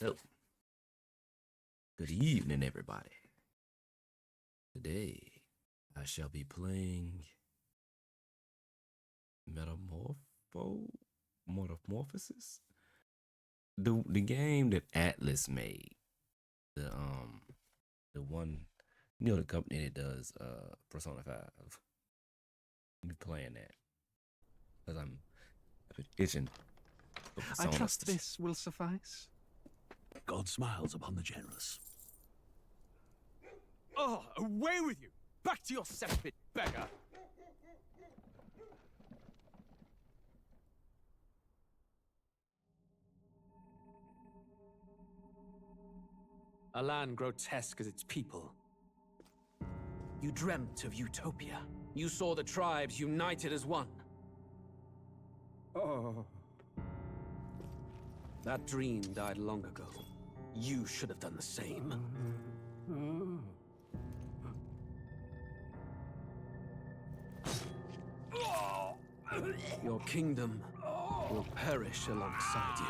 So, good evening, everybody. Today, I shall be playing Metamorphosis, the game that Atlas made. The one, the company that does Persona 5. I'll be playing that because I'm itching for I Persona trust stuff. this will suffice. God smiles upon the generous. Oh, away with you! Back to your cesspit, beggar! A land grotesque as its people. You dreamt of utopia. You saw the tribes united as one. Oh. That dream died long ago. You should have done the same. Your kingdom will perish alongside you.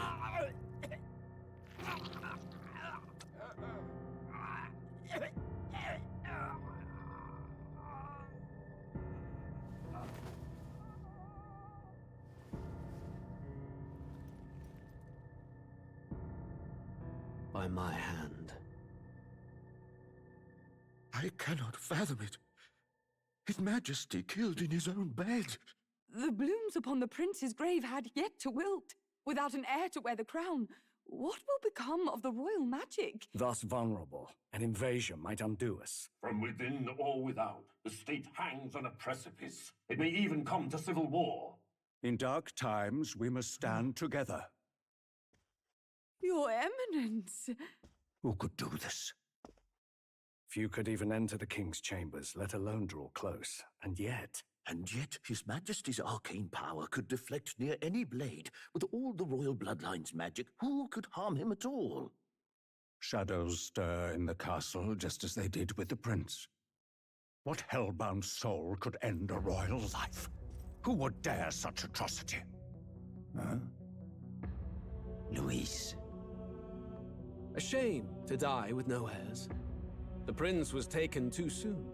By my hand. I cannot fathom it. His Majesty killed in his own bed. The blooms upon the prince's grave had yet to wilt. Without an heir to wear the crown, what will become of the royal magic? Thus vulnerable, an invasion might undo us. From within or without, the state hangs on a precipice. It may even come to civil war. In dark times, we must stand together. Your Eminence! Who could do this? Few could even enter the king's chambers, let alone draw close. And yet His Majesty's arcane power could deflect near any blade. With all the royal bloodline's magic, who could harm him at all? shadows stir in the castle just as they did with the prince. What hellbound soul could end a royal life? Who would dare such atrocity? Huh? Luis. A shame to die with no heirs. The prince was taken too soon.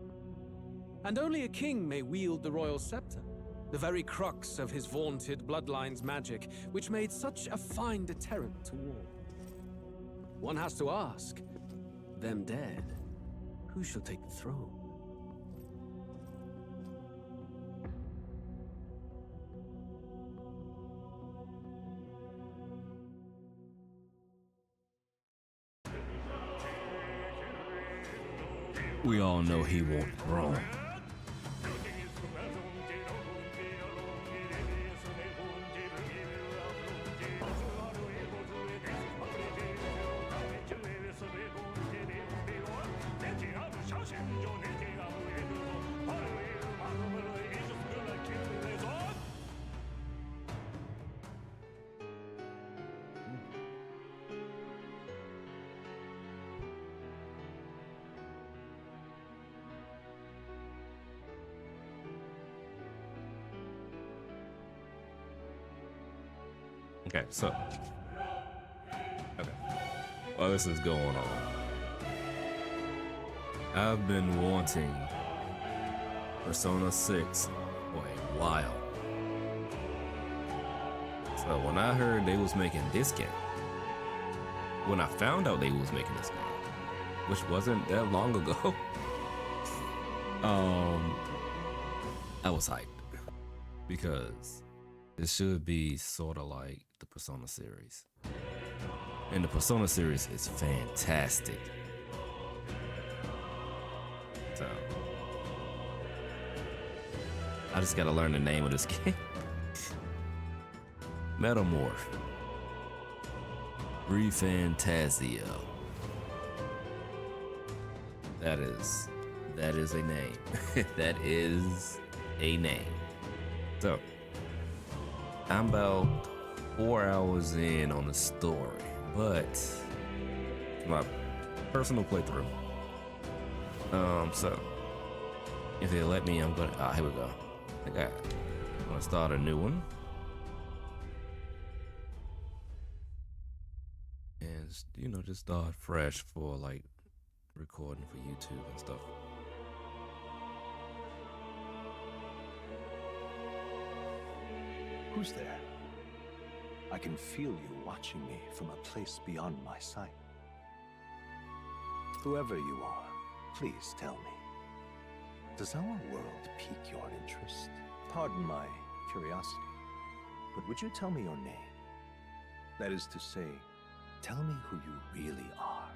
And only a king may wield the royal scepter, the very crux of his vaunted bloodline's magic, which made such a fine deterrent to war. One has to ask, them dead, who shall take the throne? We all know he won't wrong. Okay, so. Okay. While this is going on, I've been wanting Persona 6 for a while. So when I heard they was making this game, when I found out they was making this game, which wasn't that long ago, I was hyped because it should be sort of like the Persona series. And the Persona series is fantastic. So, I just gotta learn the name of this game. ReFantazio. That is a name. That is a name. So, I'm about 4 hours in on the story, but my personal playthrough. So if they let me, I'm gonna. Here we go. Okay, I'm gonna start a new one, and it's, you know, just start fresh for like recording for YouTube and stuff. Who's there? I can feel you watching me from a place beyond my sight. Whoever you are, please tell me. Does our world pique your interest? Pardon my curiosity, but would you tell me your name? That is to say, tell me who you really are.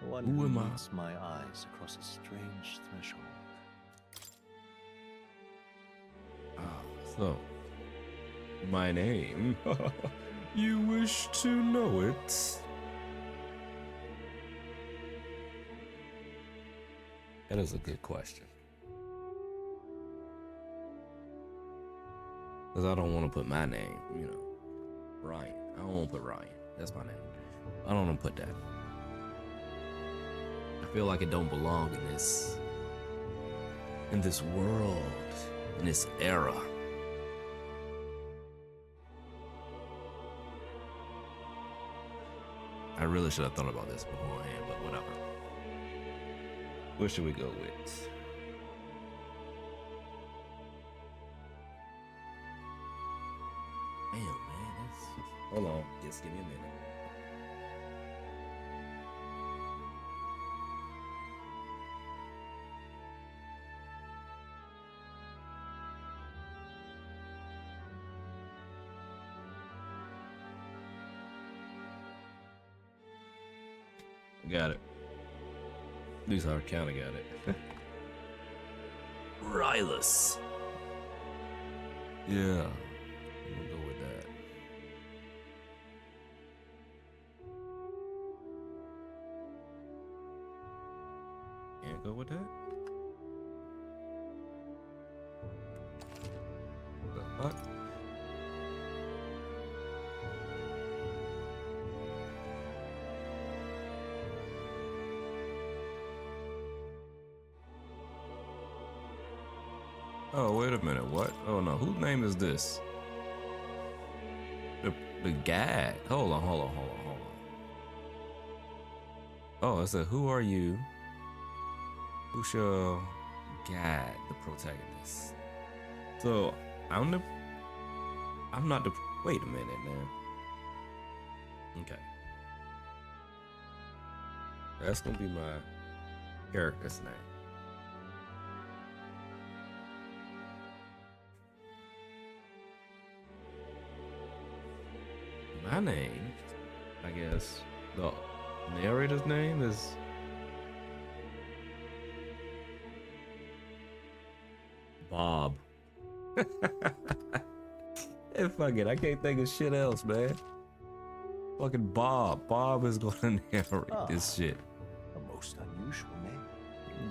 The one Who who am I? meets my eyes across a strange threshold. So, my name. You wish to know it? That is a good question. Because I don't want to put my name, you know, Ryan. I don't want to put Ryan. That's my name. I don't want to put that. I feel like it don't belong in this world, in this era. I really should have thought about this beforehand, but whatever. What should we go with? Damn, man. Hold on. Just give me a minute. Got it. At least I kinda got it. Rylus. Yeah. I'm gonna go with that. Can't go with that? The fuck? Oh, wait a minute. What? Oh, no. Whose name is this? The guy. Hold on. Oh, it said, who are you? Who shall guide the protagonist? So, I'm not the... Wait a minute now. Okay. That's gonna be my character's name. My name, I guess, the narrator's name is Bob. Hey, fuck it, I can't think of shit else, man. Fucking Bob. Bob is gonna narrate this shit. A most unusual name.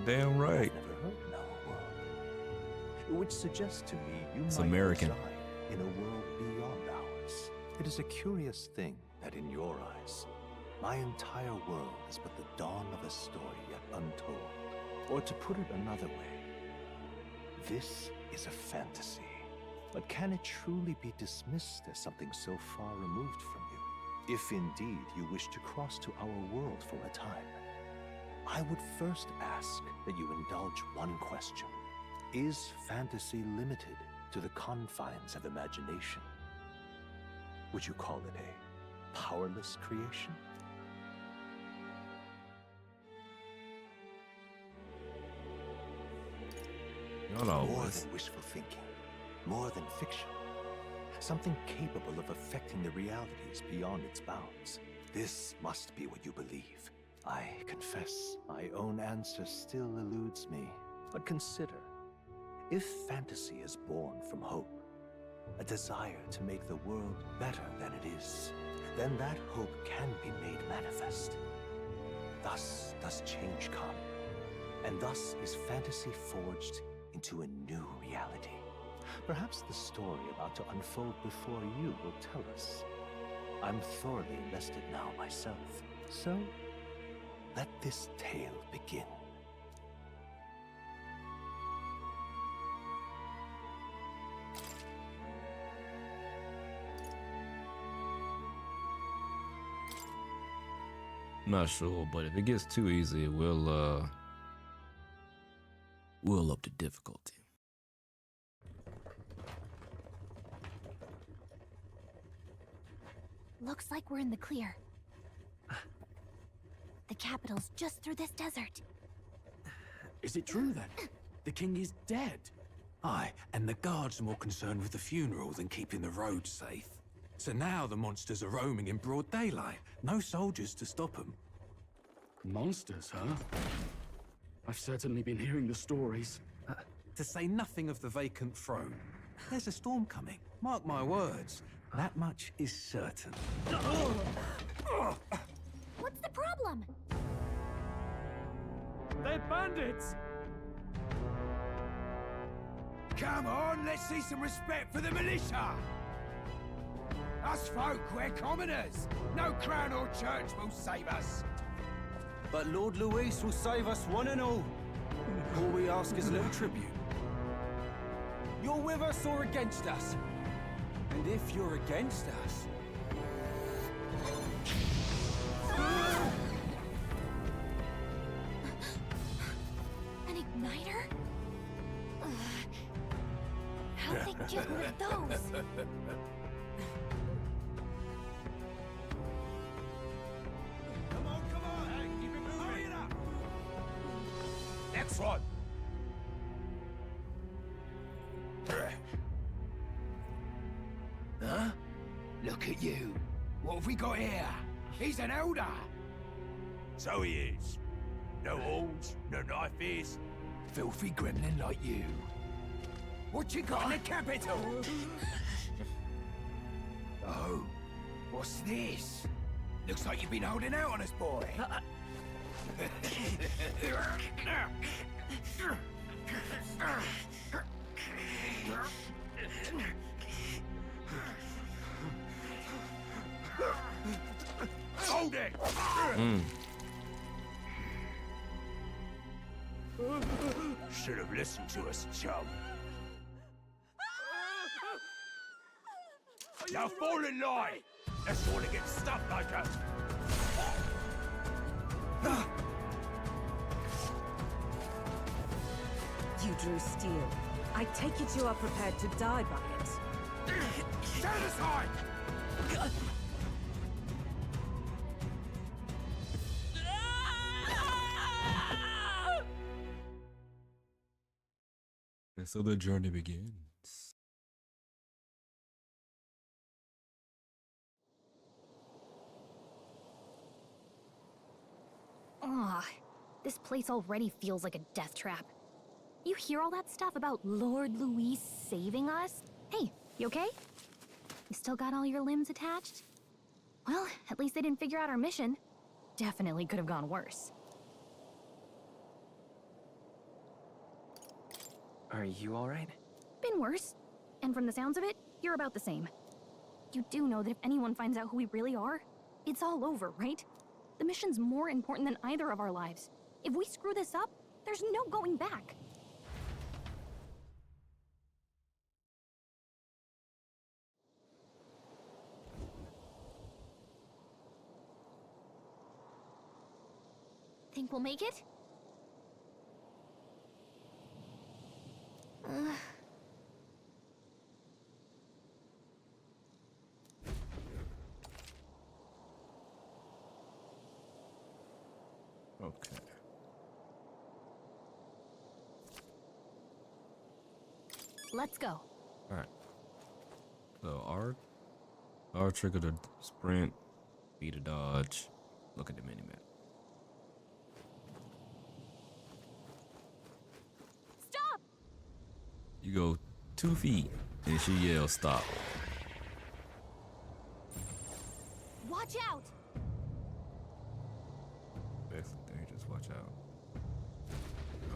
Damn right. I've never heard in our world. Which suggests to me you It's might American. reside in a world beyond ours. It is a curious thing that in your eyes, my entire world is but the dawn of a story yet untold. Or to put it another way, this is a fantasy. But can it truly be dismissed as something so far removed from you? If indeed you wish to cross to our world for a time, I would first ask that you indulge one question. Is fantasy limited to the confines of imagination? Would you call it a powerless creation? Not More always. than wishful thinking, more than fiction. Something capable of affecting the realities beyond its bounds. This must be what you believe. I confess, my own answer still eludes me. But consider, if fantasy is born from hope, a desire to make the world better than it is, then that hope can be made manifest. Thus does change come, and thus is fantasy forged into a new reality. Perhaps the story about to unfold before you will tell us. I'm thoroughly invested now myself, so let this tale begin. I'm not sure, but if it gets too easy, we'll up the difficulty. Looks like we're in the clear. The capital's just through this desert. Is it true then? The king is dead? Aye, and the guards are more concerned with the funeral than keeping the roads safe. So now the monsters are roaming in broad daylight. No soldiers to stop them. Monsters, huh? I've certainly been hearing the stories. To say nothing of the vacant throne. There's a storm coming. Mark my words. That much is certain. What's the problem? They're bandits! Come on, let's see some respect for the militia! Us folk, we're commoners. No crown or church will save us. But Lord Luis will save us one and all. All we ask is a little tribute. You're with us or against us? And if you're against us... An igniter? How'd they get rid of those? Come on! Hey, keep it moving! Hurry it up! Next one! Huh? Look at you. What have we got here? He's an elder. So he is. No horns, no knife is. Filthy gremlin like you. What you got in the capital? Oh, what's this? Looks like you've been holding out on us, boy. Hold it! Should have listened to us, chum. Now fall in line! That's all to get stuck like us. You drew steel. I take it you are prepared to die by it. Stand aside! And so the journey begins. Ugh, this place already feels like a death trap. You hear all that stuff about Lord Luis saving us? Hey, you okay? You still got all your limbs attached? Well, at least they didn't figure out our mission. Definitely could have gone worse. Are you alright? Been worse. And from the sounds of it, you're about the same. You do know that if anyone finds out who we really are, it's all over, right? The mission's more important than either of our lives. If we screw this up, there's no going back. Think we'll make it? Okay. Let's go. All right. So R trigger to sprint, B to dodge. Look at the minimap. Stop! You go 2 feet, and she yells stop. Watch out! Basic thing, just watch out.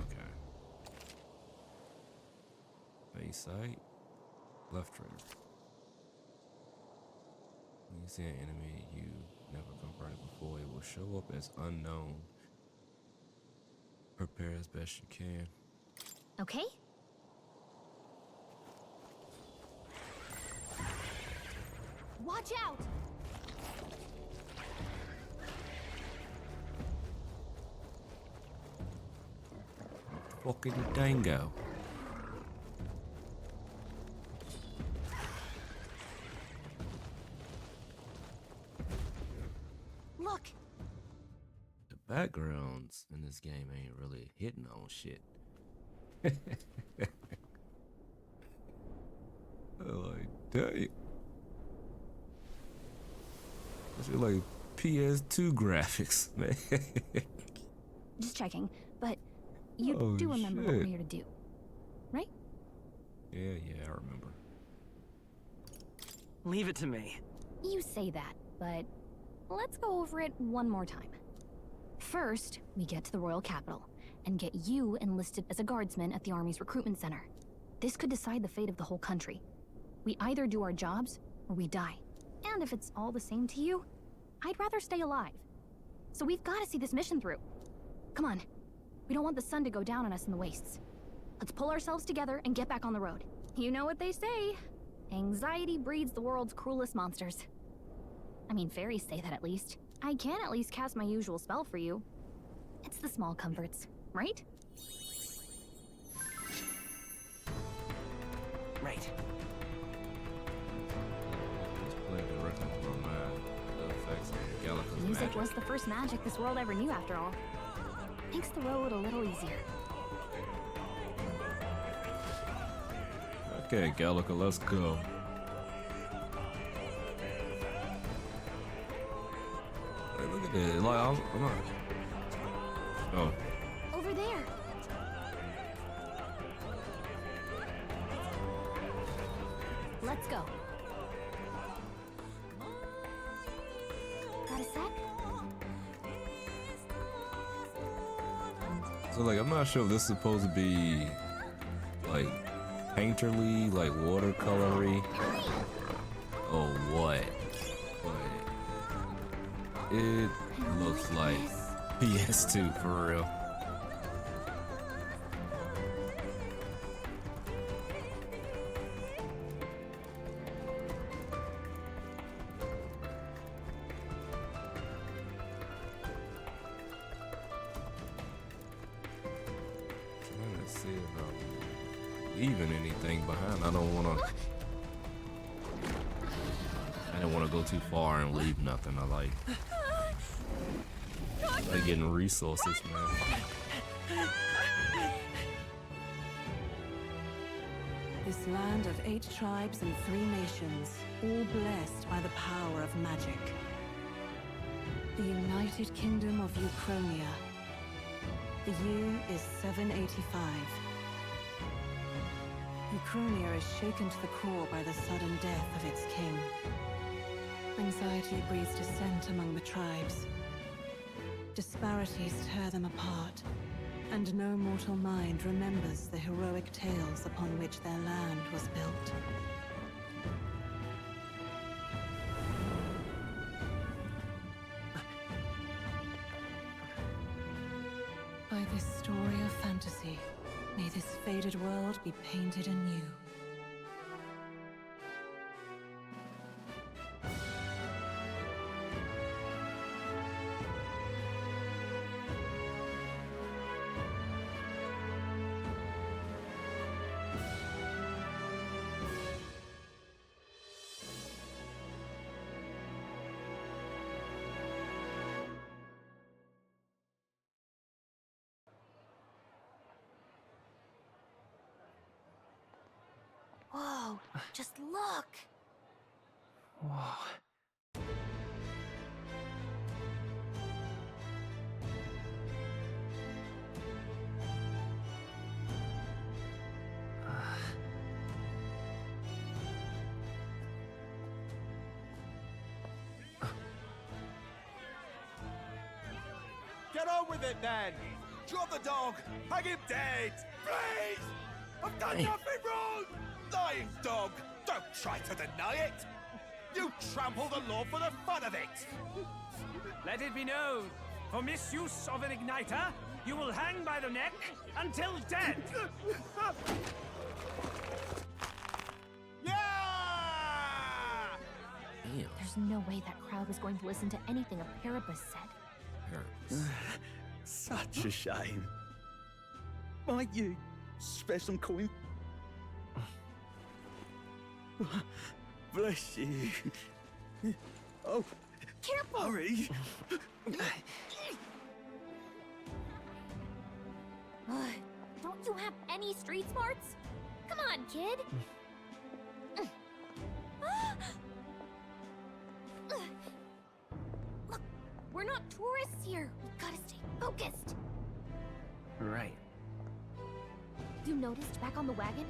Okay. Base sight, left trigger. When you see an enemy you never confronted before, it will show up as unknown. Prepare as best you can. Okay. Watch out! fucking dango. Look! The backgrounds in this game ain't really hitting on shit. Like, dang. This is like PS2 graphics, man. Just checking, but you Oh, do remember what we're shit. here to do, right? Yeah, I remember. Leave it to me. You say that, but let's go over it one more time. First, we get to the royal capital and get you enlisted as a guardsman at the army's recruitment center. This could decide the fate of the whole country. We either do our jobs or we die. And if it's all the same to you, I'd rather stay alive. So we've got to see this mission through. Come on. We don't want the sun to go down on us in the wastes. Let's pull ourselves together and get back on the road. You know what they say. Anxiety breeds the world's cruelest monsters. I mean, fairies say that at least. I can at least cast my usual spell for you. It's the small comforts, right? Right. Music was the first magic this world ever knew, after all. Makes the road a little easier. Okay, Gallica, let's go. Hey, look at this. Like, I'm not. Oh. Over there. Let's go. Got a sec? So, like, I'm not sure if this is supposed to be, like, painterly, like, watercolory. Oh, what? But it looks like PS2 for real. Trying to see if I'm leaving anything behind. I don't want to. I don't want to go too far and leave nothing. I like getting resources, man. This land of 8 tribes and 3 nations, all blessed by the power of magic. The United Kingdom of Ukronia. The year is 785. Ukronia is shaken to the core by the sudden death of its king. Anxiety breeds dissent among the tribes. Disparities tear them apart, and no mortal mind remembers the heroic tales upon which their land was built. By this story of fantasy, may this faded world be painted anew. Whoa, just look! Whoa. Get on with it then! Drop the dog! Hang him dead! Please! I've done nothing wrong! Lying dog! Don't try to deny it! You trample the law for the fun of it! Let it be known, for misuse of an igniter, you will hang by the neck until dead! There's no way that crowd was going to listen to anything a Paribus said. Such a shame. Might you spare some coin? Bless you. Oh, Careful! hurry. Don't you have any street smarts? Come on, kid! Look, we're not tourists here. We gotta stay focused. Right. You noticed back on the wagon?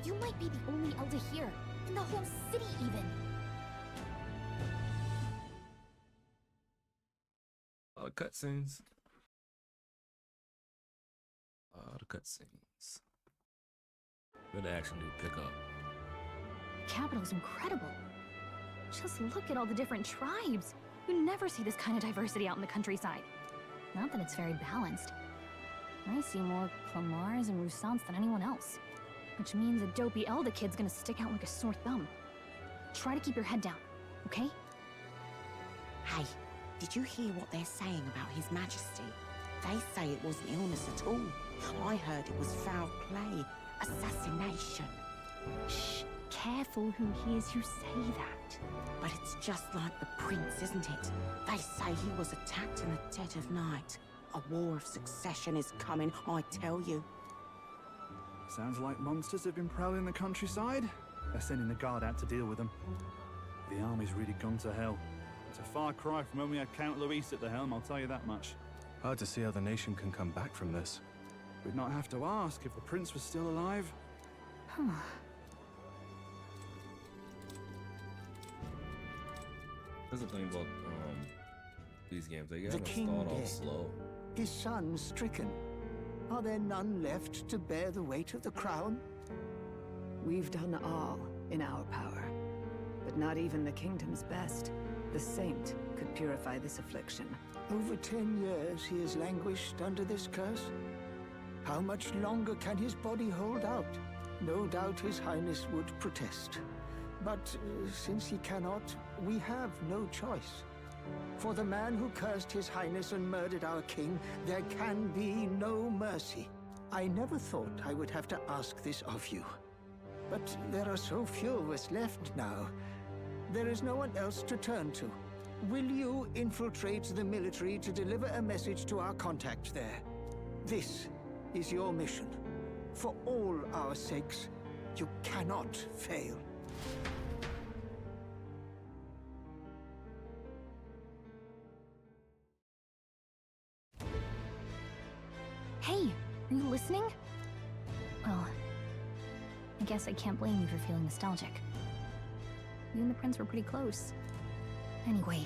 You might be the only elder here, in the whole city even. A lot of cutscenes. A lot of cutscenes. Good action do pick up. The capital's incredible. Just look at all the different tribes. You never see this kind of diversity out in the countryside. Not that it's very balanced. I see more Clamars and Roussants than anyone else. Which means a dopey Elder kid's gonna stick out like a sore thumb. Try to keep your head down, okay? Hey, did you hear what they're saying about His Majesty? They say it wasn't illness at all. I heard it was foul play, assassination. Shh, careful who hears you say that. But it's just like the prince, isn't it? They say he was attacked in the dead of night. A war of succession is coming, I tell you. Sounds like monsters have been prowling the countryside. They're sending the guard out to deal with them. The army's really gone to hell. It's a far cry from when we had Count Luis at the helm, I'll tell you that much. Hard to see how the nation can come back from this. We'd not have to ask if the prince was still alive. That's the thing about these games. They The gotta king start off dead. slow. His son stricken. Are there none left to bear the weight of the crown? We've done all in our power, but not even the kingdom's best. The saint could purify this affliction. Over 10 years he has languished under this curse. How much longer can his body hold out? No doubt His Highness would protest. But since he cannot, we have no choice. For the man who cursed His Highness and murdered our king, there can be no mercy. I never thought I would have to ask this of you. But there are so few of us left now. There is no one else to turn to. Will you infiltrate the military to deliver a message to our contact there? This is your mission. For all our sakes, you cannot fail. Hey, are you listening? Well, I guess I can't blame you for feeling nostalgic. You and the prince were pretty close. Anyway,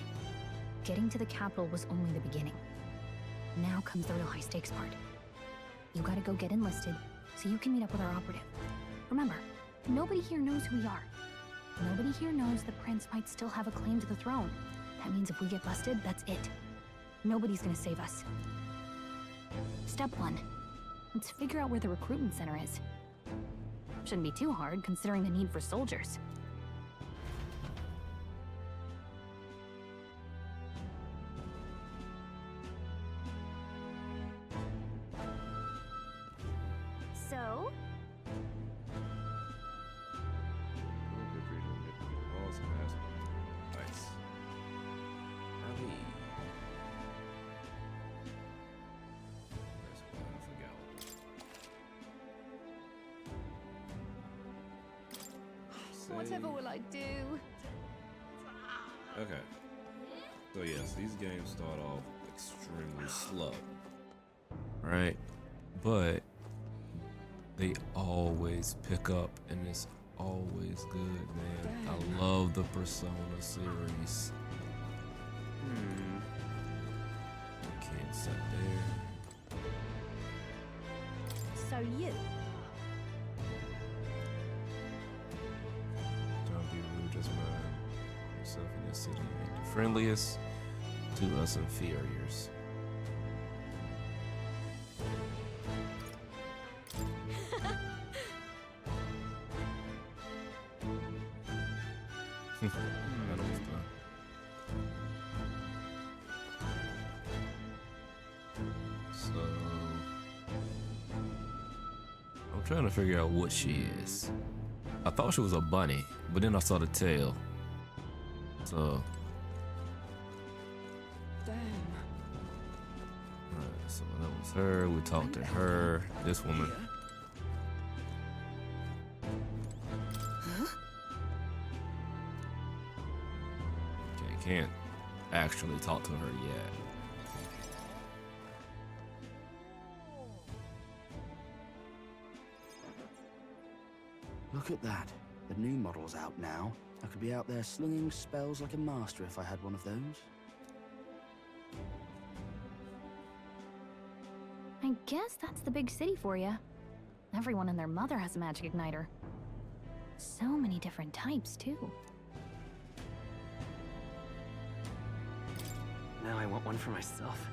getting to the capital was only the beginning. Now comes the real high-stakes part. You gotta go get enlisted, so you can meet up with our operative. Remember, nobody here knows who we are. Nobody here knows the prince might still have a claim to the throne. That means if we get busted, that's it. Nobody's gonna save us. Step 1. Let's figure out where the recruitment center is. Shouldn't be too hard, considering the need for soldiers. So? Nice. Whatever will I do? Okay. So yes, these games start off extremely slow. Right? But they always pick up and it's always good, man. I love the Persona series. Can't sit there. So you? Don't be rude, just mind yourself in this city. Make the friendliest to us inferiors. That was fun. So trying to figure out what she is. I thought she was a bunny, but then I saw the tail. So. Damn. Alright, so that was her. We talked to her. This woman. Okay, can't actually talk to her yet. Look at that. The new model's out now. I could be out there slinging spells like a master if I had one of those. I guess that's the big city for you. Everyone and their mother has a magic igniter. So many different types, too. Now I want one for myself.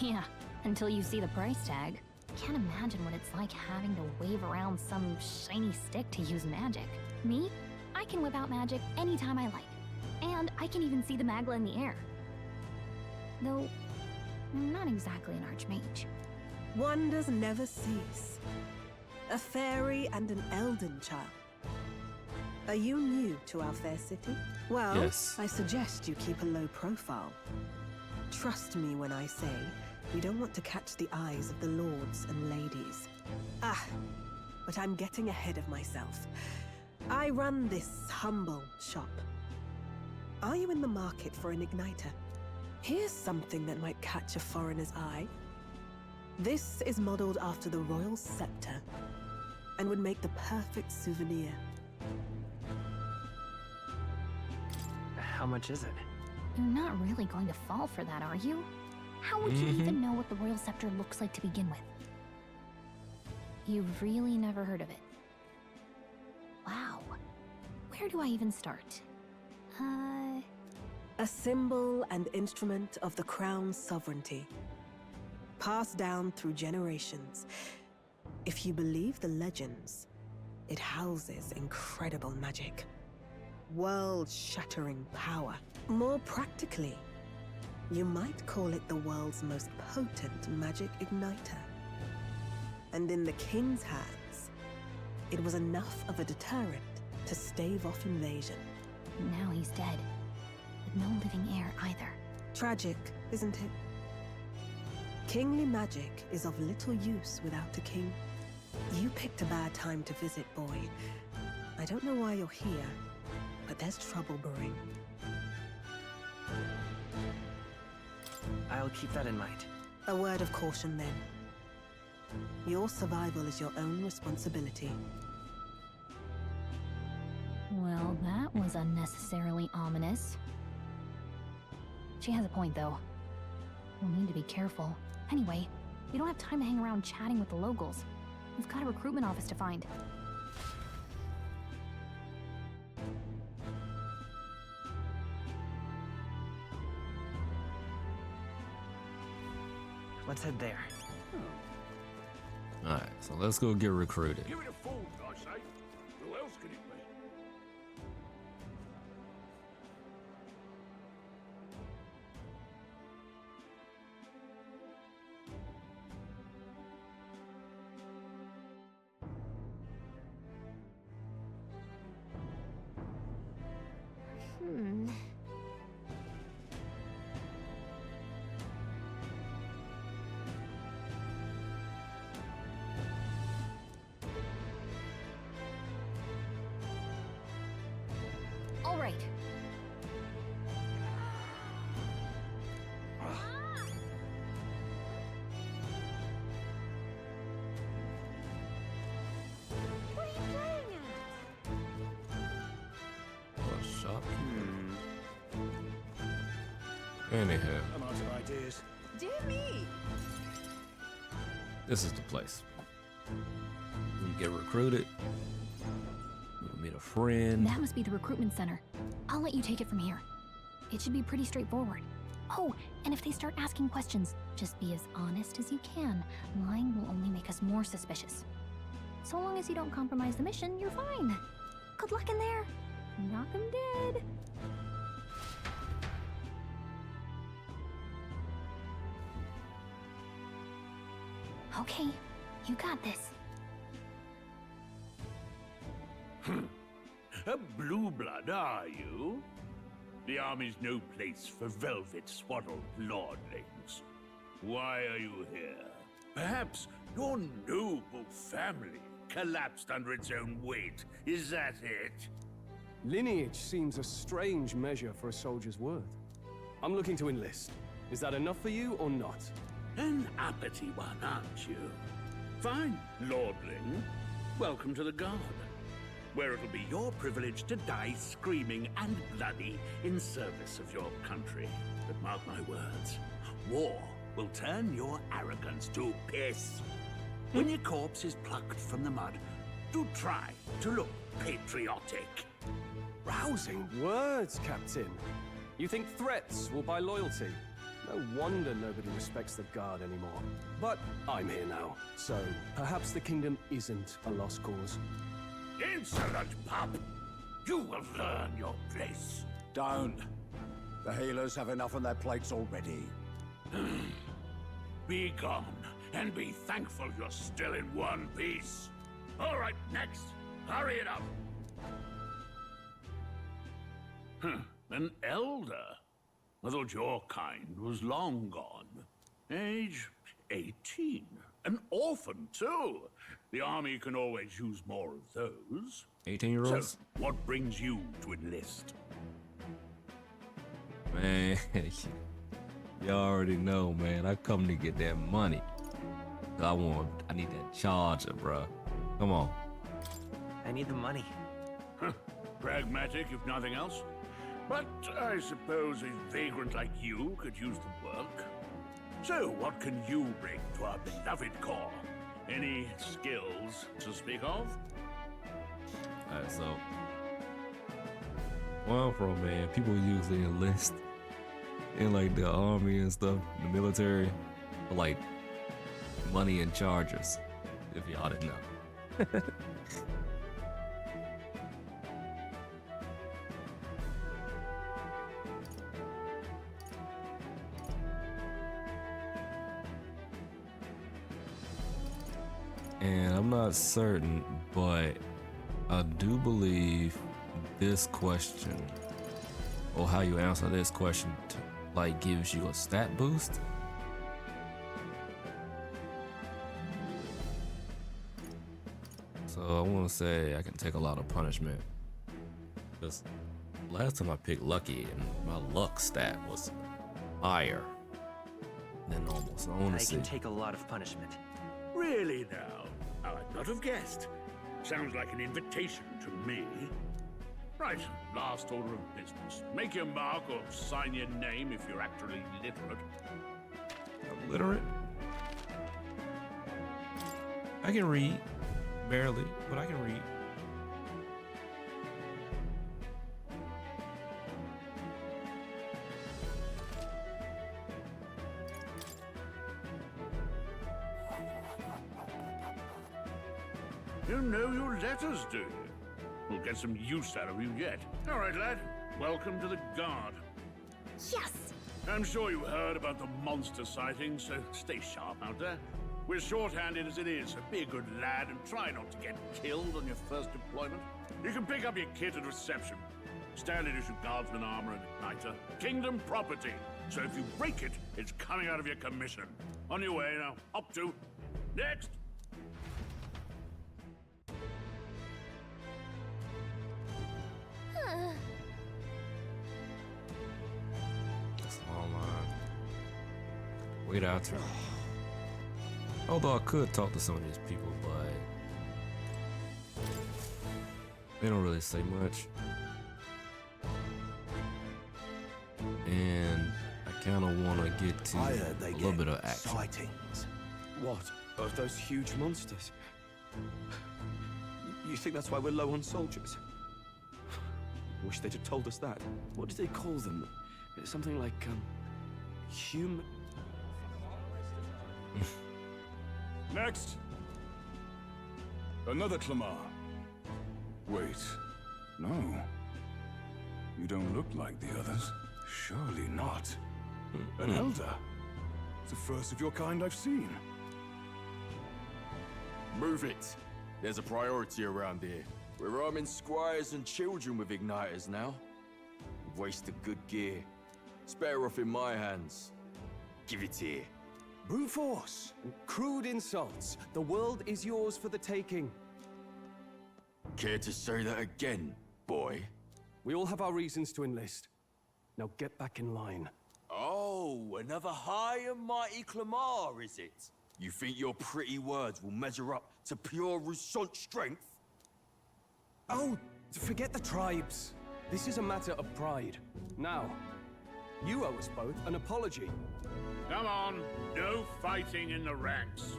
Yeah, until you see the price tag. Can't imagine what it's like having to wave around some shiny stick to use magic. Me? I can whip out magic anytime I like. And I can even see the Magla in the air. Though, I'm not exactly an archmage. Wonders never cease. A fairy and an elden child. Are you new to our fair city? Well, yes. I suggest you keep a low profile. Trust me when I say we don't want to catch the eyes of the lords and ladies. Ah, but I'm getting ahead of myself. I run this humble shop. Are you in the market for an igniter? Here's something that might catch a foreigner's eye. This is modeled after the royal scepter and would make the perfect souvenir. How much is it? You're not really going to fall for that, are you? How would you even know what the royal scepter looks like to begin with? You've really never heard of it. Wow. Where do I even start? A symbol and instrument of the crown's sovereignty. Passed down through generations. If you believe the legends, it houses incredible magic. World-shattering power. More practically, you might call it the world's most potent magic igniter. And in the king's hands, it was enough of a deterrent to stave off invasion. Now he's dead. With no living heir either. Tragic, isn't it? Kingly magic is of little use without a king. You picked a bad time to visit, boy. I don't know why you're here, but there's trouble brewing. I'll keep that in mind. A word of caution, then. Your survival is your own responsibility. Well, that was unnecessarily ominous. She has a point, though. We'll need to be careful. Anyway, we don't have time to hang around chatting with the locals. We've got a recruitment office to find. Let's head there. Alright, so let's go get recruited. Give it a fool, I say. Who else could it be? All right. What are you playing at? Shop. Anyhow, I'm out of ideas. Dear me! this is the place. You get recruited. You meet a friend. That must be the recruitment center. I'll let you take it from here. It should be pretty straightforward. Oh, and if they start asking questions, just be as honest as you can. Lying will only make us more suspicious. So long as you don't compromise the mission, you're fine. Good luck in there. Knock 'em dead. Okay, you got this. A blue blood, are you? The army's no place for velvet-swaddled lordlings. Why are you here? Perhaps your noble family collapsed under its own weight. Is that it? Lineage seems a strange measure for a soldier's worth. I'm looking to enlist. Is that enough for you or not? An uppity one, aren't you? Fine, lordling. Welcome to the Guard, where it'll be your privilege to die screaming and bloody in service of your country. But mark my words, war will turn your arrogance to piss. When your corpse is plucked from the mud, do try to look patriotic. Rousing words, Captain. You think threats will buy loyalty? No wonder nobody respects the Guard anymore. But I'm here now, so perhaps the kingdom isn't a lost cause. Insolent pup! You will learn your place. Don't. The healers have enough on their plates already. Be gone, and be thankful you're still in one piece. All right, next. Hurry it up. An elder? I thought your kind was long gone. Age 18. An orphan, too. The army can always use more of those. 18-year-olds? So, what brings you to enlist? Man, you already know, man. I come to get that money. I need that charger, bro. Come on. I need the money. Pragmatic, if nothing else. But I suppose a vagrant like you could use the work. So, what can you bring to our beloved corps? Any skills to speak of? Alright, so where I'm from, man, people usually enlist in like the army and stuff, the military, for like money and charges, if y'all didn't know. And I'm not certain, but I do believe this question, or how you answer this question, like gives you a stat boost. So I want to say I can take a lot of punishment. Because last time I picked lucky and my luck stat was higher than normal. So I want to see. I can take a lot of punishment. Really now? I'd not have guessed. Sounds like an invitation to me. Right, last order of business. Make your mark or sign your name if you're actually literate. Literate? I can read. Barely, but I can read. You know your letters, do you? We'll get some use out of you yet. All right, lad. Welcome to the Guard. Yes! I'm sure you heard about the monster sightings, so stay sharp out there. We're short-handed as it is, so be a good lad and try not to get killed on your first deployment. You can pick up your kit at reception. Standard issue guardsman armor and igniter. Kingdom property. So if you break it, it's coming out of your commission. On your way now. Up to. Next! That's a long line. Wait out turn. Although I could talk to some of these people, but they don't really say much. And I kind of want to get to a little bit of action. Sightings. What? Of those huge monsters? You think that's why we're low on soldiers? Wish they'd have told us that. What did they call them? Something like, human... Next! Another Clamar. Wait, no. You don't look like the others. Surely not. An elder. The first of your kind I've seen. Move it. There's a priority around here. We're arming squires and children with igniters now. Waste of good gear. It's better off in my hands. Give it here. Brute force and crude insults. The world is yours for the taking. Care to say that again, boy? We all have our reasons to enlist. Now get back in line. Oh, another high and mighty Clamar, is it? You think your pretty words will measure up to pure Roussant strength? Oh, forget the tribes. This is a matter of pride. Now, you owe us both an apology. Come on, no fighting in the ranks.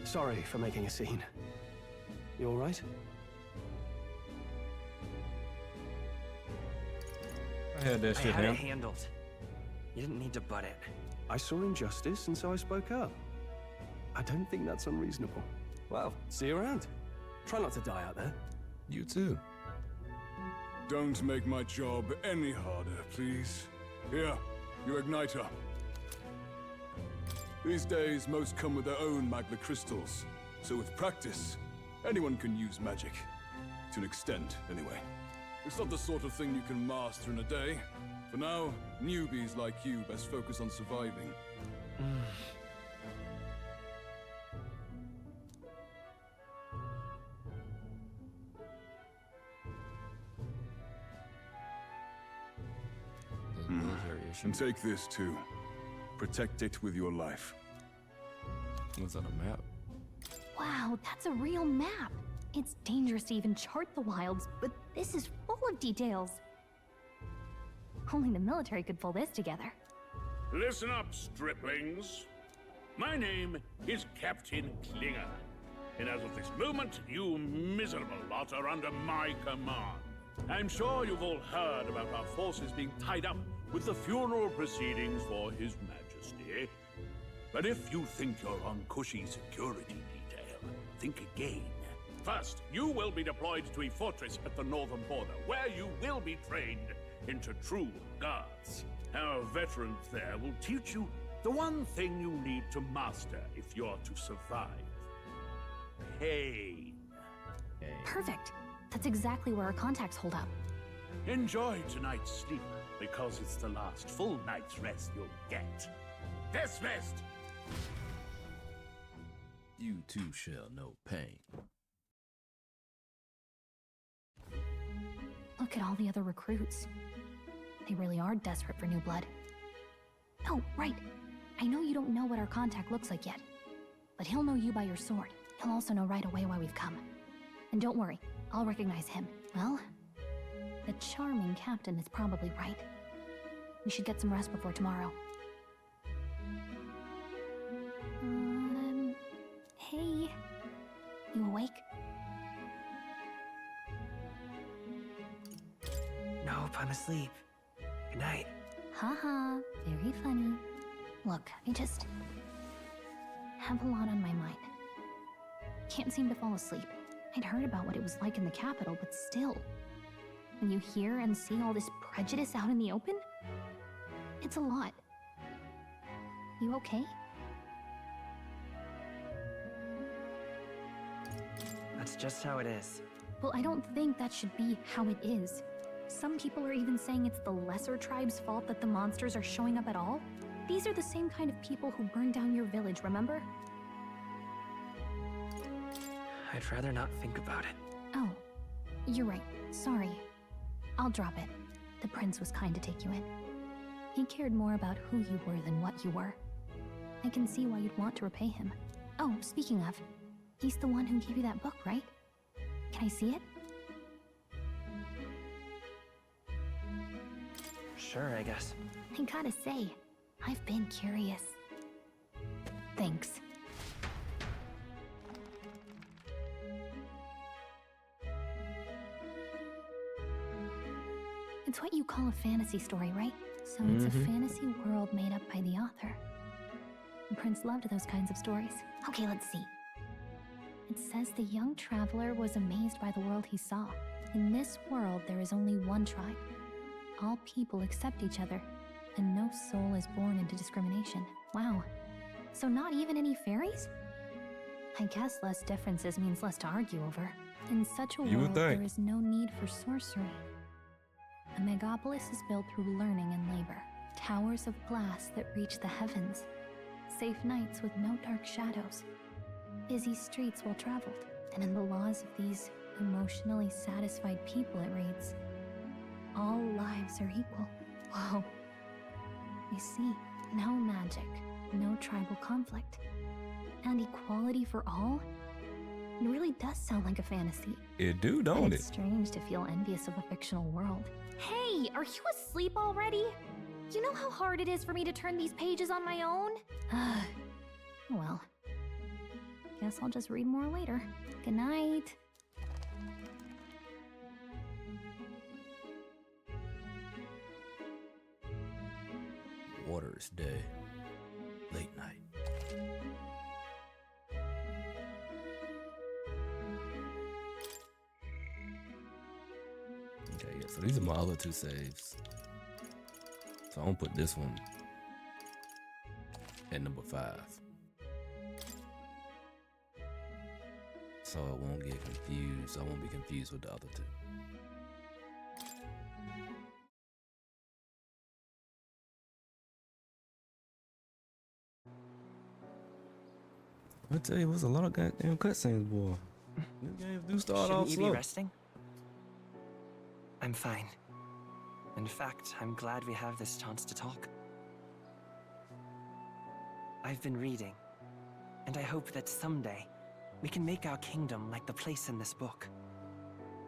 Sorry for making a scene. You all right? I had that shit I had it down. handled. You didn't need to butt it. I saw injustice, and so I spoke up. I don't think that's unreasonable. Well, see you around. Try not to die out there. You too. Don't make my job any harder, please. Here, your igniter. These days, most come with their own magna crystals. So with practice, anyone can use magic. To an extent, anyway. It's not the sort of thing you can master in a day. For now, newbies like you best focus on surviving. And take this too. Protect it with your life. What's on a map? Wow, that's a real map. It's dangerous to even chart the wilds, but this is full of details. Only the military could pull this together. Listen up, striplings. My name is Captain Klinger. And as of this moment, you miserable lot are under my command. I'm sure you've all heard about our forces being tied up with the funeral proceedings for His Majesty. But if you think you're on cushy security detail, think again. First, you will be deployed to a fortress at the northern border, where you will be trained into true guards. Our veterans there will teach you the one thing you need to master if you're to survive. Pain. Perfect. That's exactly where our contacts hold up. Enjoy tonight's sleep, because it's the last full night's rest you'll get. Dismissed! You too shall know pain. Look at all the other recruits. They really are desperate for new blood. Oh, right. I know you don't know what our contact looks like yet, but he'll know you by your sword. He'll also know right away why we've come. And don't worry, I'll recognize him. Well, the charming captain is probably right. We should get some rest before tomorrow. Hey. You awake? Nope, I'm asleep. Good night. Haha, very funny. Look, I just have a lot on my mind. Can't seem to fall asleep. I'd heard about what it was like in the capital, but still. When you hear and see all this prejudice out in the open, it's a lot. You okay? That's just how it is. Well, I don't think that should be how it is. Some people are even saying it's the lesser tribe's fault that the monsters are showing up at all. These are the same kind of people who burned down your village, remember? I'd rather not think about it. Oh, you're right. Sorry. I'll drop it. The prince was kind to take you in. He cared more about who you were than what you were. I can see why you'd want to repay him. Oh, speaking of, he's the one who gave you that book, right? Can I see it? Sure, I guess. I gotta say, I've been curious. Thanks. It's what you call a fantasy story, right? So it's a fantasy world made up by the author. The prince loved those kinds of stories. Okay, let's see. It says the young traveler was amazed by the world he saw. In this world, there is only one tribe. All people accept each other, and no soul is born into discrimination. Wow. So not even any fairies? I guess less differences means less to argue over. In such a You would world, think. there is no need for sorcery. A megapolis is built through learning and labor. Towers of glass that reach the heavens. Safe nights with no dark shadows. Busy streets well traveled. And in the laws of these emotionally satisfied people, it reads, all lives are equal. Whoa. You see, no magic, no tribal conflict, and equality for all? It really does sound like a fantasy. It do, don't But it? it's strange to feel envious of a fictional world. Hey, are you asleep already? You know how hard it is for me to turn these pages on my own? Well, guess I'll just read more later. Good night. Water's day. Late night. Okay, yeah, so these are my other two saves. So I'm gonna put this one at number 5. So it won't get confused. I won't be confused with the other two. I tell you, it was a lot of goddamn cutscenes, boy. This game do start Shouldn't off you slow. be resting? I'm fine. In fact, I'm glad we have this chance to talk. I've been reading, and I hope that someday we can make our kingdom like the place in this book.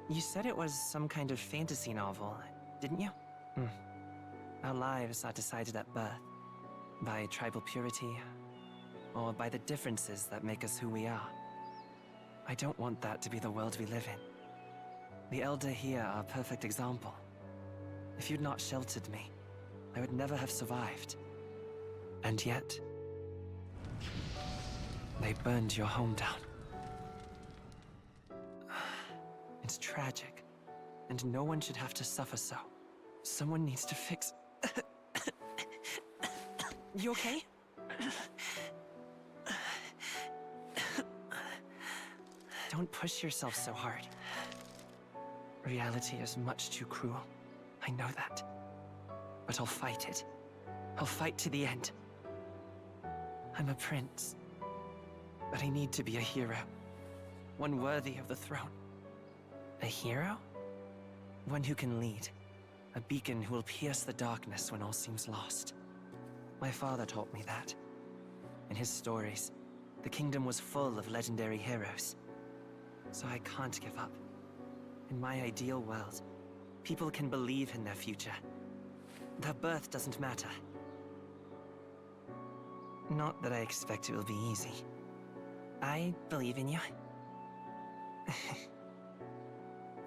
You said it was some kind of fantasy novel, didn't you? Our lives are decided at birth, by tribal purity, or by the differences that make us who we are. I don't want that to be the world we live in. The Elder here are a perfect example. If you'd not sheltered me, I would never have survived. And yet, they burned your home down. It's tragic, and no one should have to suffer so. Someone needs to fix... You okay? Don't push yourself so hard. Reality is much too cruel. I know that. But I'll fight it. I'll fight to the end. I'm a prince. But I need to be a hero. One worthy of the throne. A hero? One who can lead. A beacon who will pierce the darkness when all seems lost. My father taught me that. In his stories, the kingdom was full of legendary heroes. So I can't give up. In my ideal world, people can believe in their future. Their birth doesn't matter. Not that I expect it will be easy. I believe in you.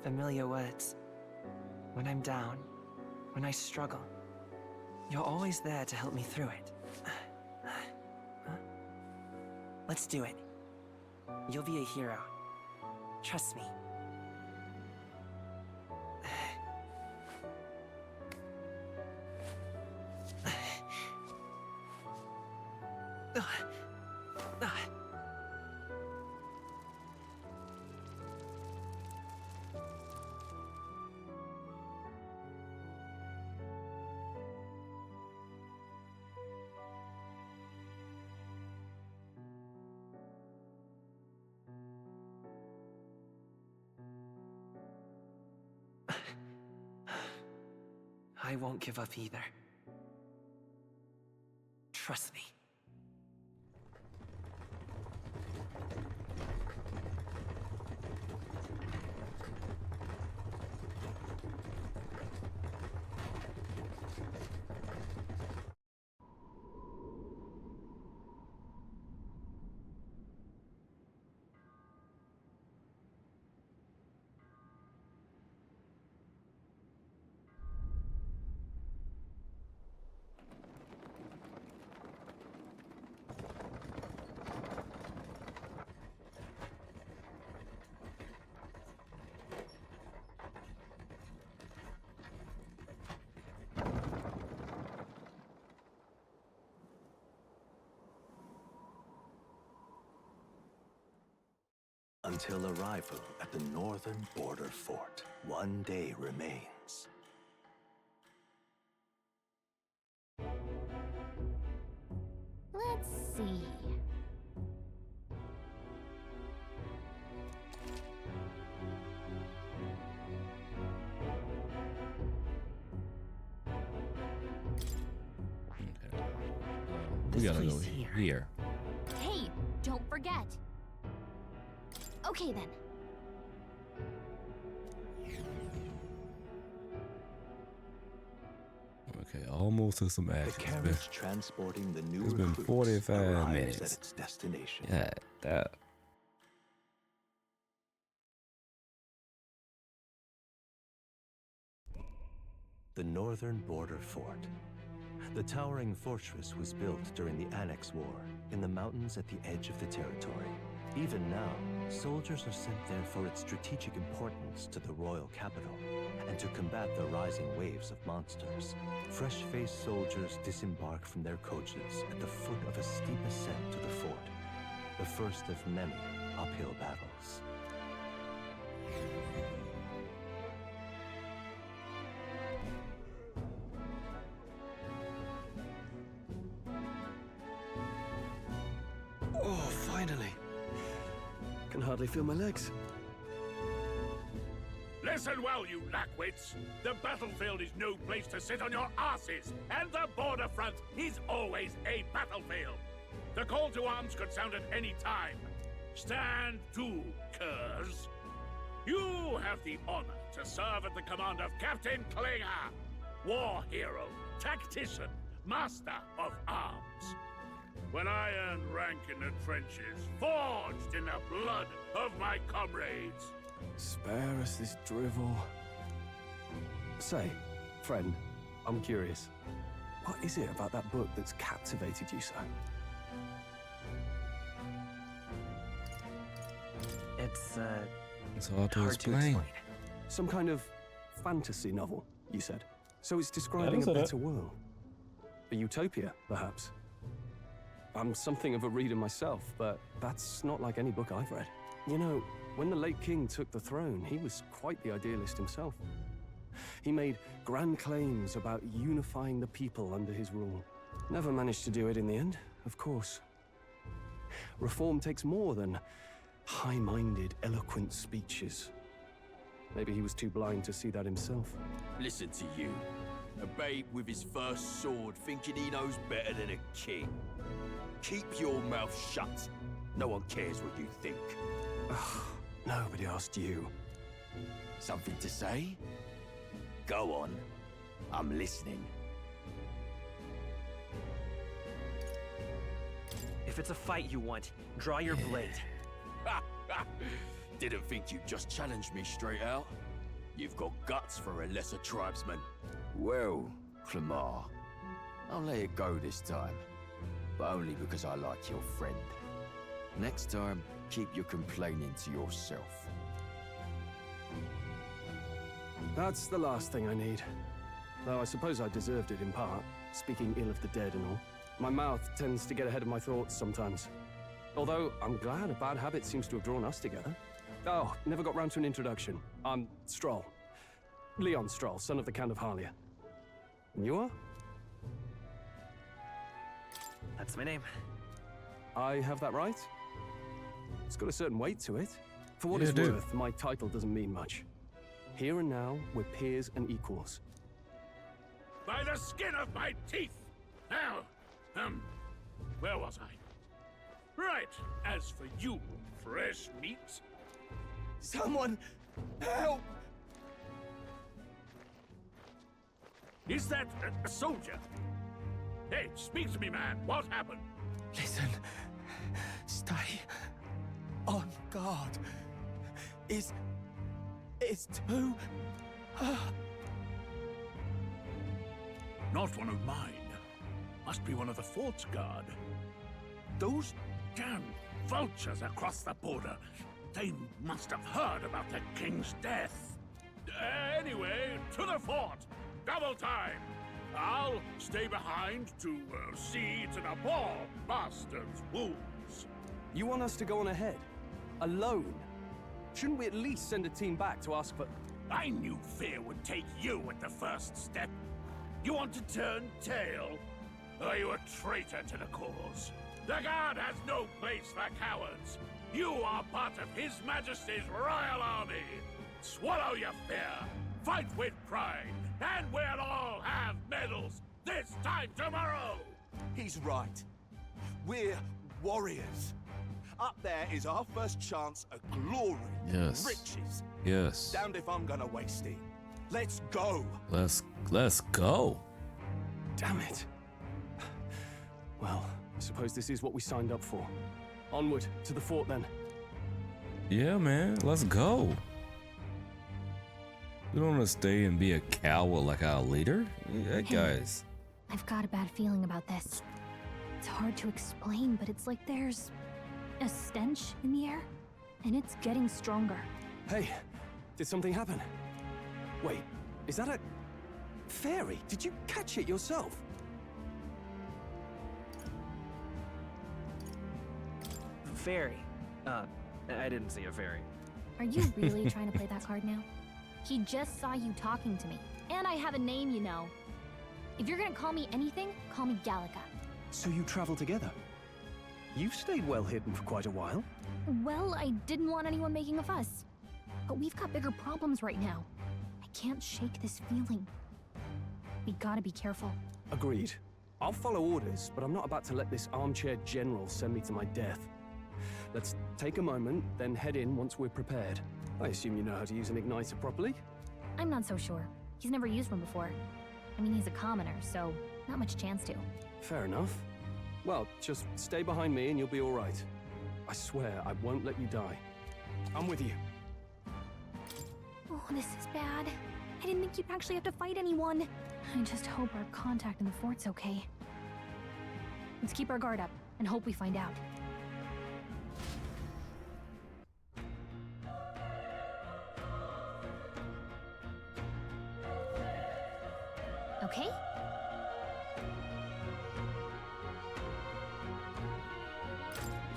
Familiar words. When I'm down, when I struggle, you're always there to help me through it. Let's do it. You'll be a hero. Trust me. I won't give up either. Trust me. Until arrival at the northern border fort, one day remains. Let's see. We gotta go here. Hey, don't forget. Okay then. Okay, almost to some action. The carriage transporting the new It's been recruits 45 arrives minutes. at its destination. Yeah, that. The northern border fort. The towering fortress was built during the Annex War in the mountains at the edge of the territory. Even now, soldiers are sent there for its strategic importance to the royal capital and to combat the rising waves of monsters. Fresh-faced soldiers disembark from their coaches at the foot of a steep ascent to the fort, the first of many uphill battles. Oh, finally. Can hardly feel my legs. Listen well, you lackwits. The battlefield is no place to sit on your asses, and the border front is always a battlefield. The call to arms could sound at any time. Stand to, curs. You have the honor to serve at the command of Captain Klinger, war hero, tactician, master of arms. When I earned rank in the trenches, forged in the blood of my comrades. Spare us this drivel. Say, friend, I'm curious. What is it about that book that's captivated you so? It's hard to explain. Some kind of fantasy novel, you said. So it's describing a better world. A utopia, perhaps. I'm something of a reader myself, but that's not like any book I've read. You know, when the late king took the throne, he was quite the idealist himself. He made grand claims about unifying the people under his rule. Never managed to do it in the end, of course. Reform takes more than high-minded, eloquent speeches. Maybe he was too blind to see that himself. Listen to you. A babe with his first sword thinking he knows better than a king. Keep your mouth shut. No one cares what you think. Nobody asked you. Something to say? Go on. I'm listening. If it's a fight you want, draw your blade. Didn't think you'd just challenge me straight out. You've got guts for a lesser tribesman. Well, Clemar, I'll let it go this time. But only because I like your friend. Next time, keep your complaining to yourself. That's the last thing I need. Though I suppose I deserved it in part, speaking ill of the dead and all. My mouth tends to get ahead of my thoughts sometimes. Although, I'm glad a bad habit seems to have drawn us together. Oh, never got round to an introduction. I'm Stroll. Leon Stroll, son of the Count of Harlia. And you are? That's my name. I have that right? It's got a certain weight to it. For what Yeah, it's I do. worth, my title doesn't mean much. Here and now, we're peers and equals. By the skin of my teeth! Now, where was I? Right, as for you, fresh meat. Someone, help! Is that a soldier? Hey, speak to me, man. What happened? Listen, stay on guard. It's too... Not one of mine. Must be one of the fort's guard. Those damn vultures across the border. They must have heard about the king's death. Anyway, to the fort. Double time. I'll stay behind to see to the poor bastard's wounds. You want us to go on ahead? Alone? Shouldn't we at least send a team back to ask for... I knew fear would take you at the first step. You want to turn tail? Are you a traitor to the cause? The Guard has no place for cowards. You are part of His Majesty's Royal Army. Swallow your fear, fight with pride, and we'll all have medals this time tomorrow! He's right. We're warriors. Up there is our first chance at glory, Yes. riches. Yes. Damned if I'm gonna waste it. Let's go. Let's go. Damn it. Well, I suppose this is what we signed up for. Onward to the fort then. Yeah, man. Let's go. We don't want to stay and be a coward like our leader. Yeah, guys. I've got a bad feeling about this. It's hard to explain, but it's like there's a stench in the air, and it's getting stronger. Hey, did something happen? Wait, is that a fairy? Did you catch it yourself? Fairy. I didn't see a fairy. Are you really trying to play that card now? He just saw you talking to me, and I have a name, you know. If you're gonna call me anything, call me Gallica. So you travel together? You've stayed well hidden for quite a while. Well, I didn't want anyone making a fuss. But we've got bigger problems right now. I can't shake this feeling. We gotta be careful. Agreed. I'll follow orders, but I'm not about to let this armchair general send me to my death. Let's take a moment, then head in once we're prepared. I assume you know how to use an igniter properly? I'm not so sure. He's never used one before. I mean, he's a commoner, so not much chance to. Fair enough. Well, just stay behind me and you'll be all right. I swear I won't let you die. I'm with you. Oh, this is bad. I didn't think you'd actually have to fight anyone. I just hope our contact in the fort's okay. Let's keep our guard up and hope we find out. Okay?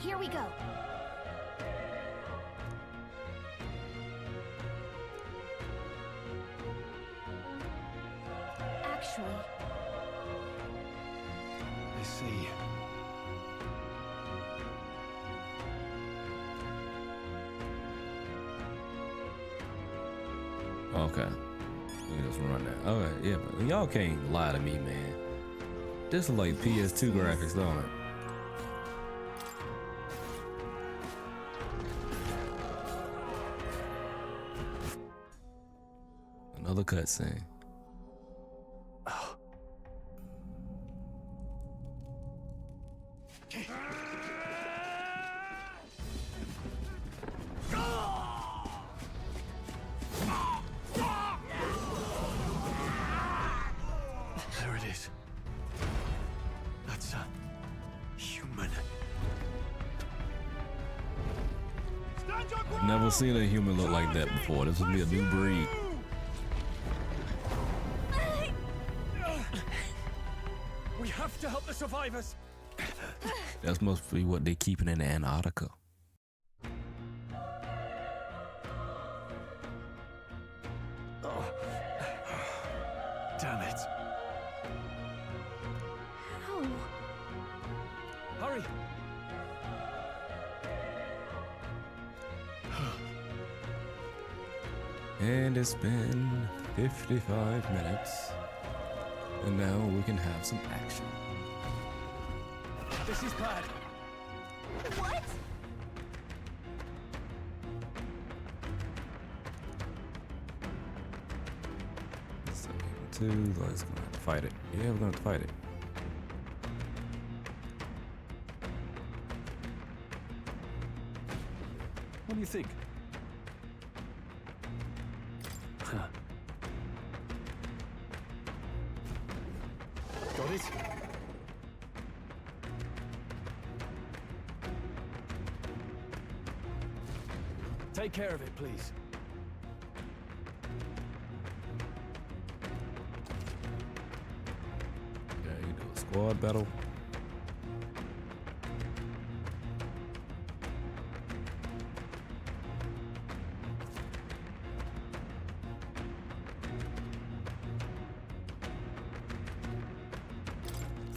Here we go. Actually, I see. Okay. Let me just run that. Okay, yeah, but y'all can't lie to me, man. This is like PS2 graphics, don't it? Another cutscene. There it is. That's a human. Never seen a human look like that before. This would be a new breed. We have to help the survivors. That must be what they're keeping in Antarctica. Damn it. how? Hurry. And it's been 55 minutes. And now we can have some action. This is bad. What? Two, let's go have to fight it. Yeah, we're gonna have to fight it. What do you think? Huh. Got it? Take care of it, please. Yeah, you do a squad battle.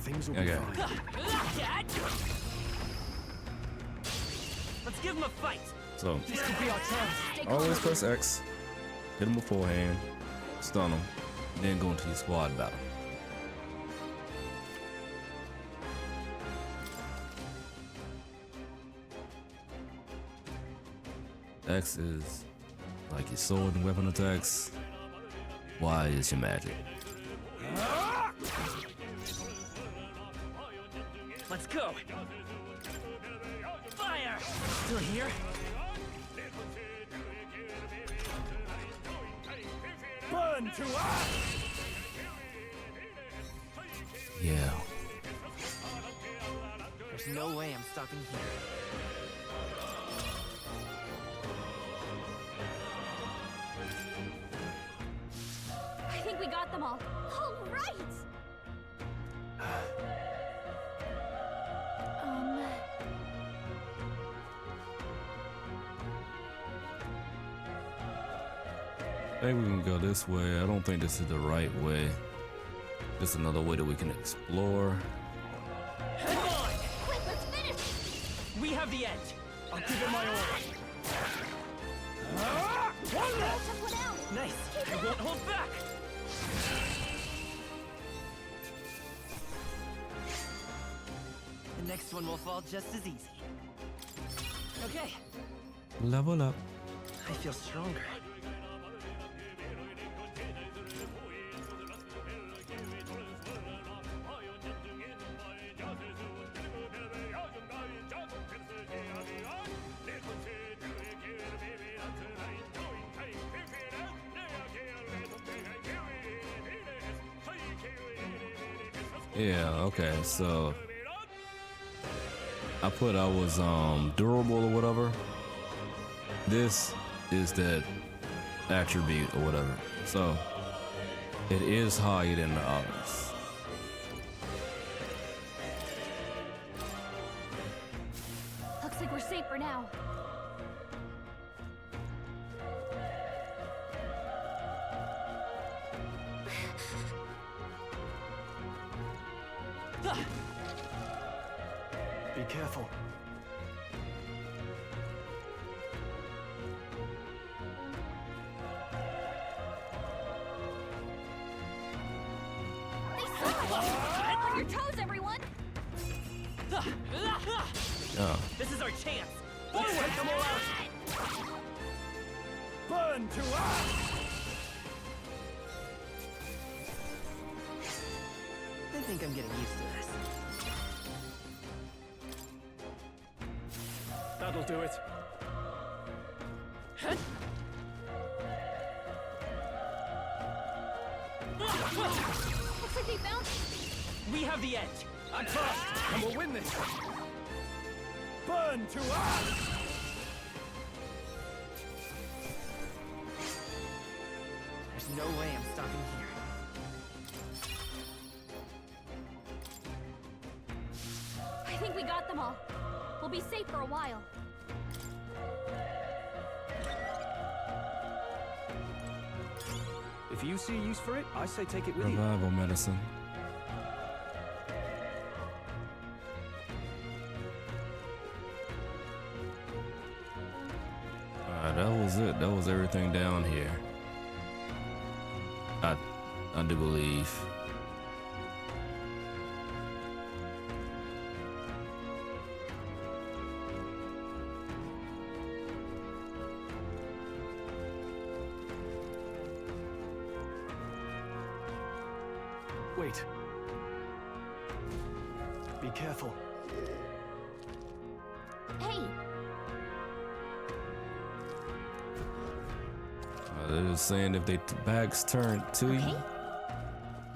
Things will Okay. be fine. Let's give him a fight. So This could be our chance. always press X, hit him beforehand, stun him, then go into your squad battle. X is like your sword and weapon attacks. Y is your magic. Let's go. Fire! Still here? Burn to us! Yeah. There's no way I'm stopping here. I think we got them all. All right! Maybe we can go this way. I don't think this is the right way. Just another way that we can explore. Come on! Quick, let's finish! We have the edge. I'll give it my all. One left! Nice! I won't hold back! The next one will fall just as easy. Okay. Level up. I feel stronger. Yeah, okay, so I put I was durable or whatever. This is that attribute or whatever. So it is higher than the others. Looks like we're safe for now. Be careful. On your toes, everyone! Oh. This is our chance. Forward! Take them all out. Burn to us! I think I'm getting used to this. That'll do it. Looks like they found We have the edge. I'm fast, and we'll win this. Burn to us! There's no way I'm stopping here. I think we got them all. We'll be safe for a while. If you see use for it, I say take it with you. Revival medicine. Alright, that was it. That was everything down here. I do believe. Wait. Be careful. Hey! They're just saying if they backs turn to you,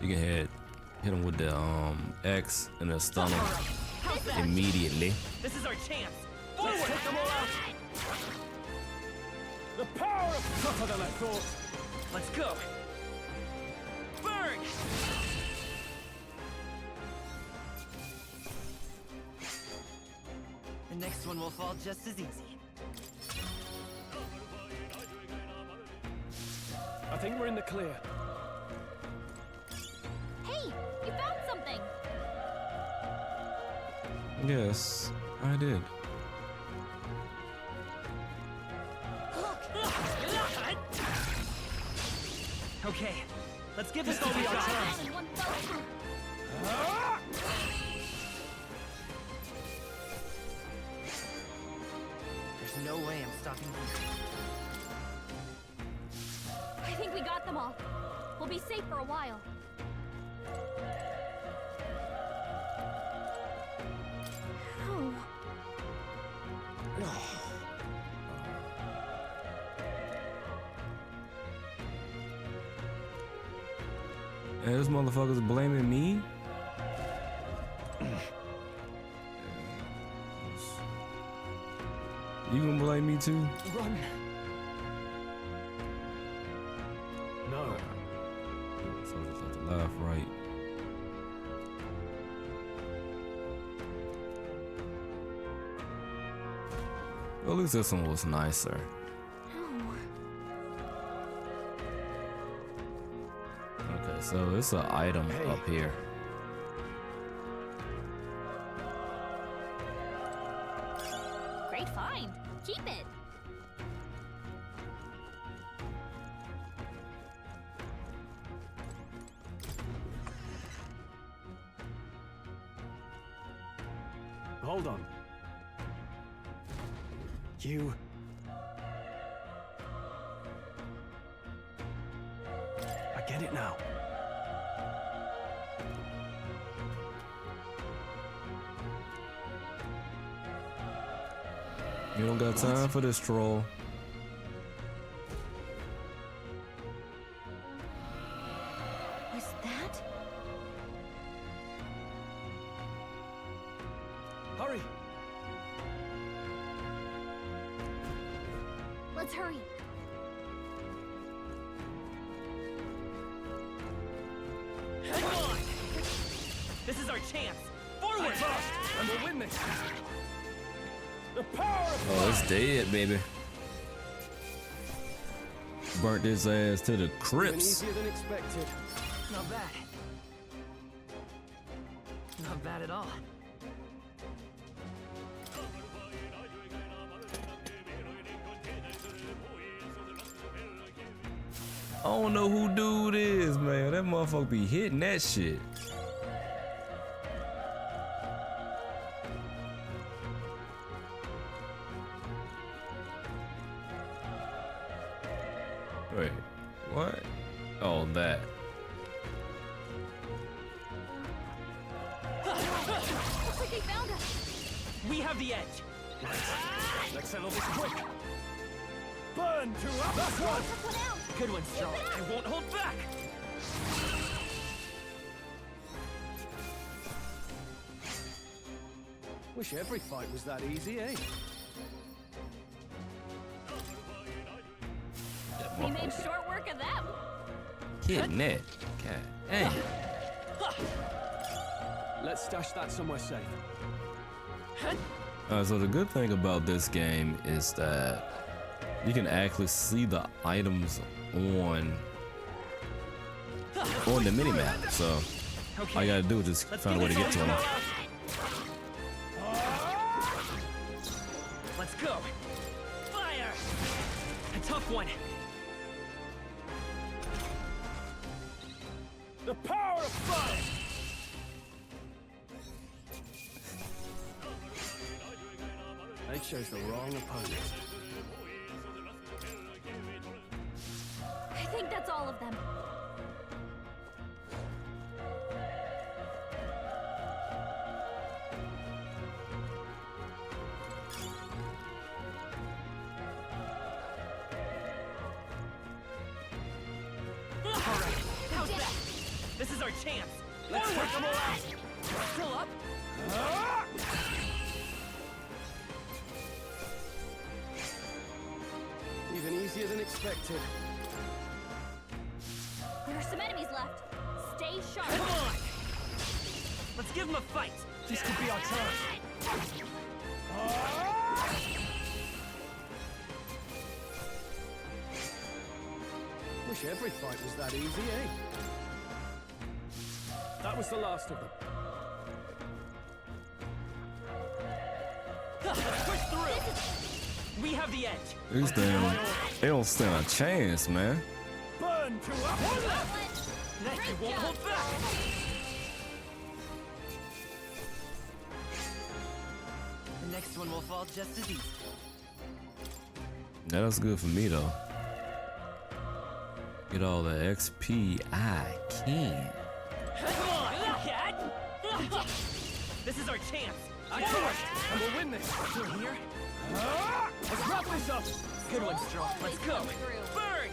you can hit them with the X and then stun them immediately. This is our chance. Forward! Let's take them all out. The power of tougher than I thought. Let's go. Burn! The next one will fall just as easy. I think we're in the clear. Hey! You found something! Yes, I did. Okay, let's give this all we got. There's no way I'm stopping you. I think we got them all. We'll be safe for a while. Oh. Hey, this motherfucker's blaming me? You gonna blame me too? Run. No. So I just have to laugh, right? Well, at least this one was nicer. Okay, so it's an item up here. Great find. Keep it. Hold on. You... I get it now. You don't got time for this, troll. Was that? Hurry! Let's hurry. Come on! This is our chance! Forward! And we'll win this! The power of Oh, it's dead, baby. Burnt his ass to the crypts. Easier than expected. Not bad. Not bad at all. I don't know who dude is, man. That motherfucker be hitting that shit. Wait, what? Oh, that. Looks like they found us. We have the edge. Let's settle this quick. Burn to up. That's one. Good one, Strong. I won't hold back. Wish every fight was that easy, eh? We made short work of them. Hitting that. God dang. Let's stash that somewhere safe. So the good thing about this game is that you can actually see the items on the minimap. So all you gotta do is just find a way to get to them. Let's go. Fire! A tough one. The power of fire! They chose the wrong opponent. I think that's all of them. All right, how's that? This is our chance. Let's take them all out. Still up? Even easier than expected. There are some enemies left. Stay sharp. Come on! Let's give them a fight. This could be our time. Wish every fight was that easy, eh? That was the last of them. Push through! We have the edge! These damn, they don't stand a chance, man. Burn to us! That you won't hold back! The next one will fall just as easy. That was good for me though. Get all the XP I can. Come on! This is our chance! I charge, and we'll win this! You're here? Let's wrap this up! Good one, Straw. Let's go! Burn!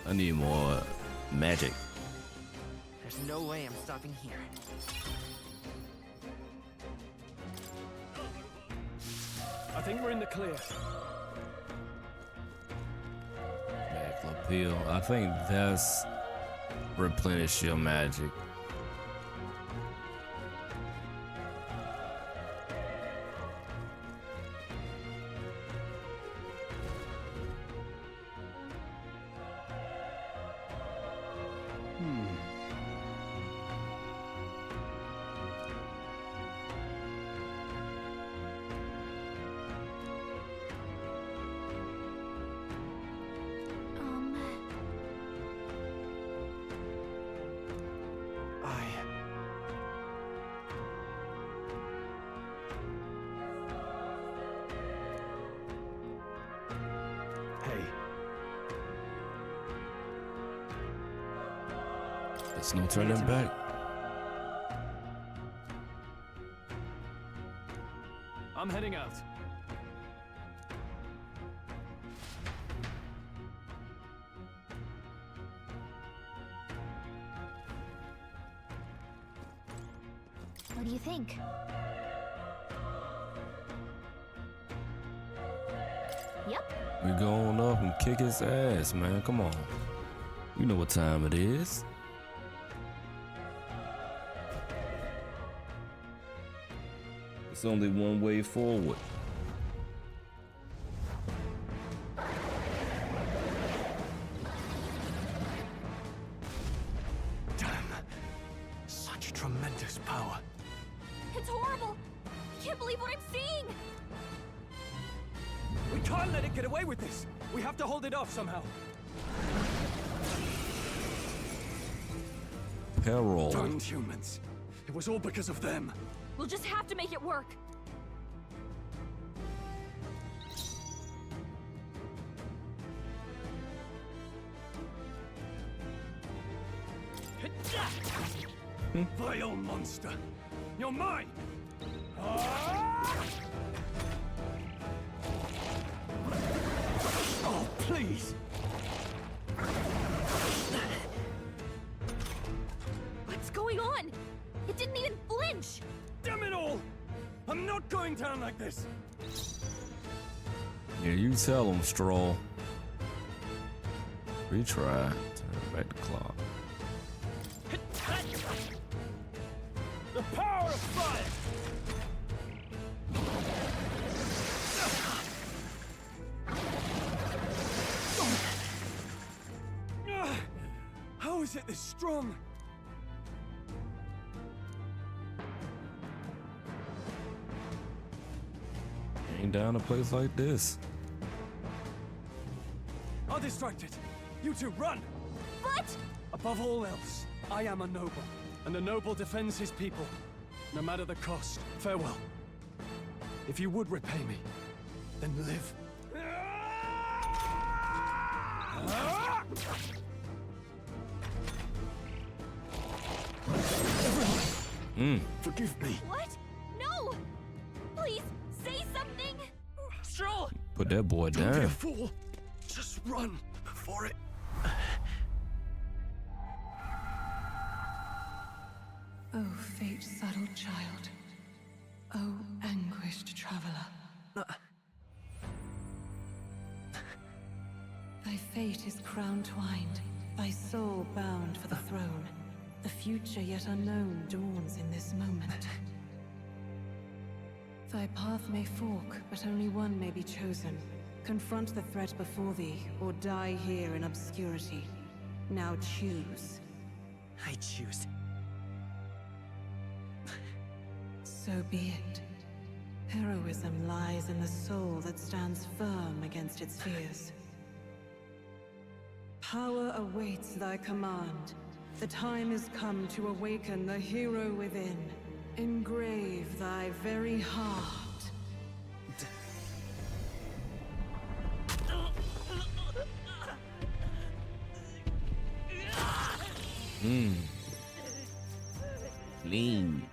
I need more magic. There's no way I'm stopping here. I think we're in the clear. Back lapel. I think that's replenish your magic. There's no turning back. I'm heading out. What do you think? Yep. We go on up and kick his ass, man. Come on. You know what time it is. It's only one way forward. Damn. Such tremendous power. It's horrible! I can't believe what I'm seeing! We can't let it get away with this! We have to hold it off somehow. Peril. Darned humans. It was all because of them. We'll just have to make it work. Vile monster! You're mine! Oh, please! What's going on? It didn't even flinch! Damn it all! I'm not going down like this! Yeah, you tell him, Stroll. Retry. Turn back the clock. The power of fire! How is it this strong? Ain't down a place like this. I'll distract it. You two run! What? Above all else, I am a noble, and a noble defends his people. No matter the cost, farewell. If you would repay me, then live. Forgive me. What? No! Please, say something! Stroll! Put that boy Don't be a down. fool. Just run before it. Oh, fate subtle child. Oh, anguished traveler. Thy fate is crown-twined, thy soul bound for the throne. The future yet unknown dawns in this moment. Thy path may fork, but only one may be chosen. Confront the threat before thee, or die here in obscurity. Now choose. I choose. So So be it. Heroism lies in the soul that stands firm against its fears. Power awaits thy command. The time is come to awaken the hero within. Engrave thy very heart. Lean.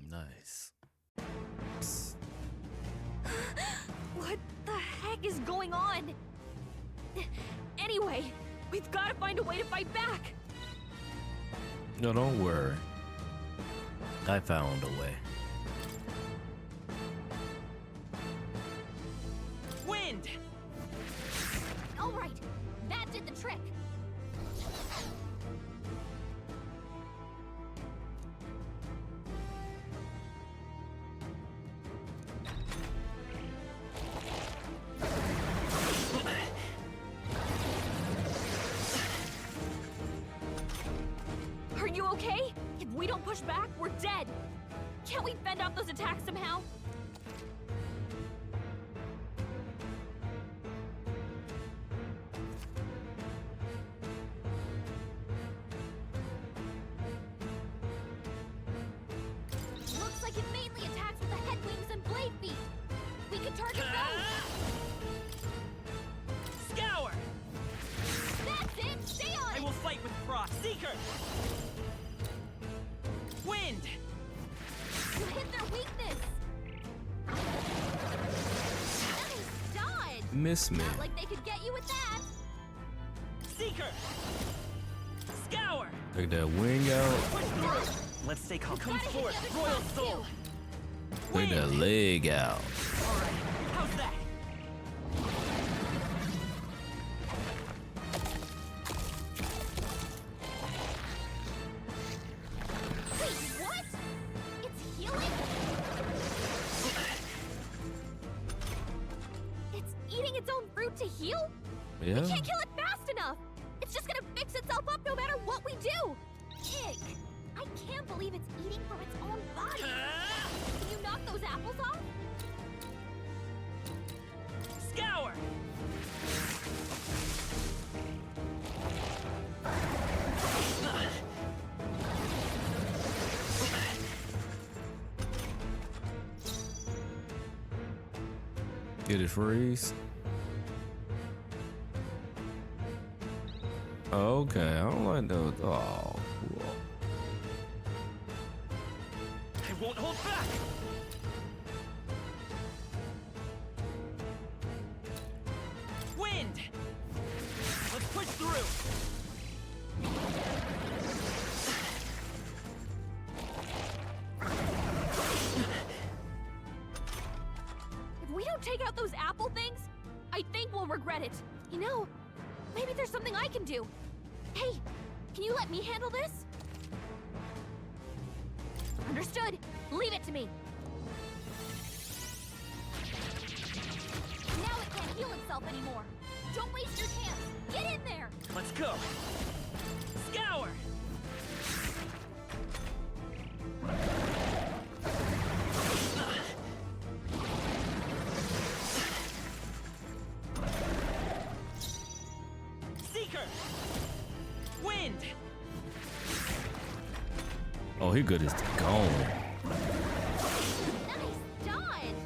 Nice. What the heck is going on? Anyway, we've got to find a way to fight back. No, don't worry. I found a way. Wind! All right, that did the trick. Are you okay? If we don't push back, we're dead. Can't we fend off those attacks somehow? Looks like it mainly attacks with the head wings and blade feet. We could target those. Scour! That's it! Stay on I it! will fight with Frost. Seeker! Wind! You hit their weakness! Nice dodge! Miss me. Not like they could get you with that! Seeker! Scour! Take that wing out. Push through! Let's stay calm. Come forth, Royal Soul! Take that leg out. Alright, how's that? Wait, what? It's healing? It's eating its own fruit to heal? Yeah. We can't kill it fast enough! It's just gonna fix itself up no matter what we do! Ick! I can't believe it's eating from its own body! Can you knock those apples off? Scour! Did it freeze? Okay, I don't like those. Oh, cool. I won't hold back! Wind! Let's push through! If we don't take out those apple things, I think we'll regret it. You know, maybe there's something I can do. Hey, can you let me handle this? Understood. Leave it to me. Now it can't heal itself anymore. Don't waste your chance. Get in there. Let's go! Scour! Seeker! Wind! Oh, he good as gone. Nice dodge.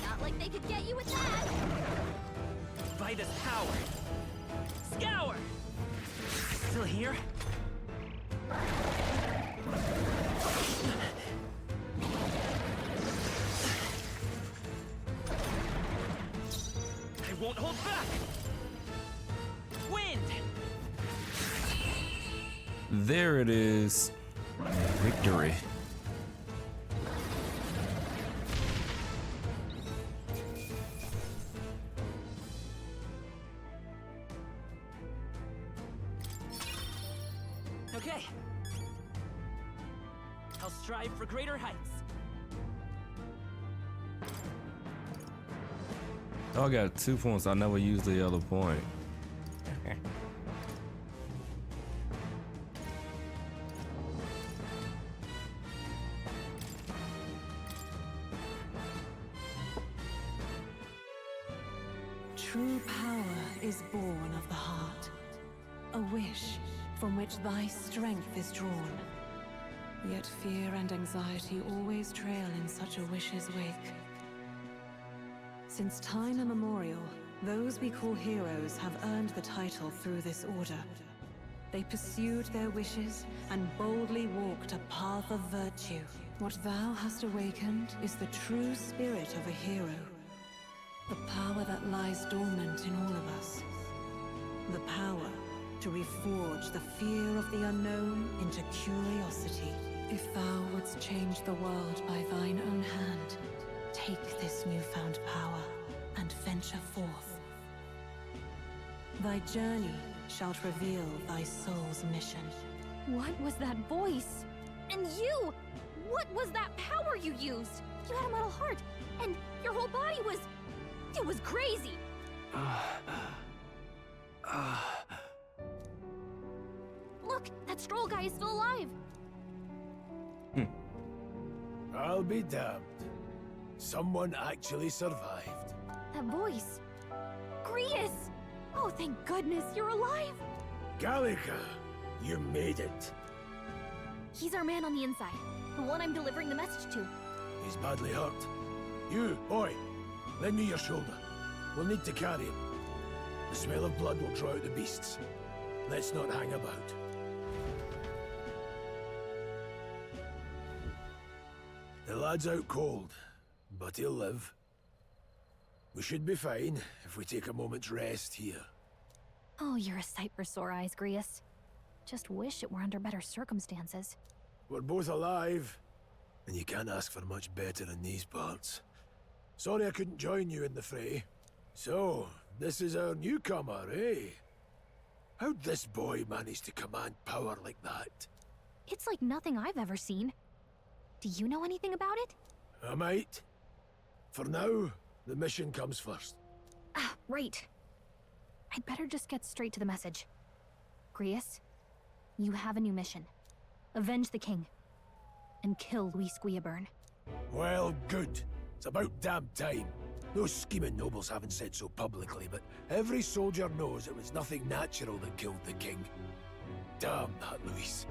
Not like they could get you with that. By this power! Scour! Still here? won't hold back! Wind! There it is. Victory. Okay. I'll strive for greater heights. Oh, I got 2 points. I never used the other point. True power is born of the heart. A wish from which thy strength is drawn. Yet fear and anxiety always trail in such a wish's wake. Since time immemorial, those we call heroes have earned the title through this order. They pursued their wishes and boldly walked a path of virtue. What thou hast awakened is the true spirit of a hero. The power that lies dormant in all of us. The power to reforge the fear of the unknown into curiosity. If thou wouldst change the world by thine own hand, take this newfound power and venture forth. Thy journey shalt reveal thy soul's mission. What was that voice? And you! What was that power you used? You had a metal heart, and your whole body was... It was crazy! Look, that Stroll guy is still alive! I'll be damned. Someone actually survived. That voice... Grius! Oh, thank goodness, you're alive! Gallica, you made it. He's our man on the inside, the one I'm delivering the message to. He's badly hurt. You, boy, lend me your shoulder. We'll need to carry him. The smell of blood will draw out the beasts. Let's not hang about. The lad's out cold, but he'll live. We should be fine if we take a moment's rest here. Oh, you're a sight for sore eyes, Grius. Just wish it were under better circumstances. We're both alive, and you can't ask for much better in these parts. Sorry I couldn't join you in the fray. So, this is our newcomer, eh? How'd this boy manage to command power like that? It's like nothing I've ever seen. Do you know anything about it? I might. For now, the mission comes first. Ah, right. I'd better just get straight to the message. Grius, you have a new mission. Avenge the king. And kill Luis Guillaburn. Well, good. It's about damn time. Those scheming nobles haven't said so publicly, but every soldier knows it was nothing natural that killed the king. Damn that Luis.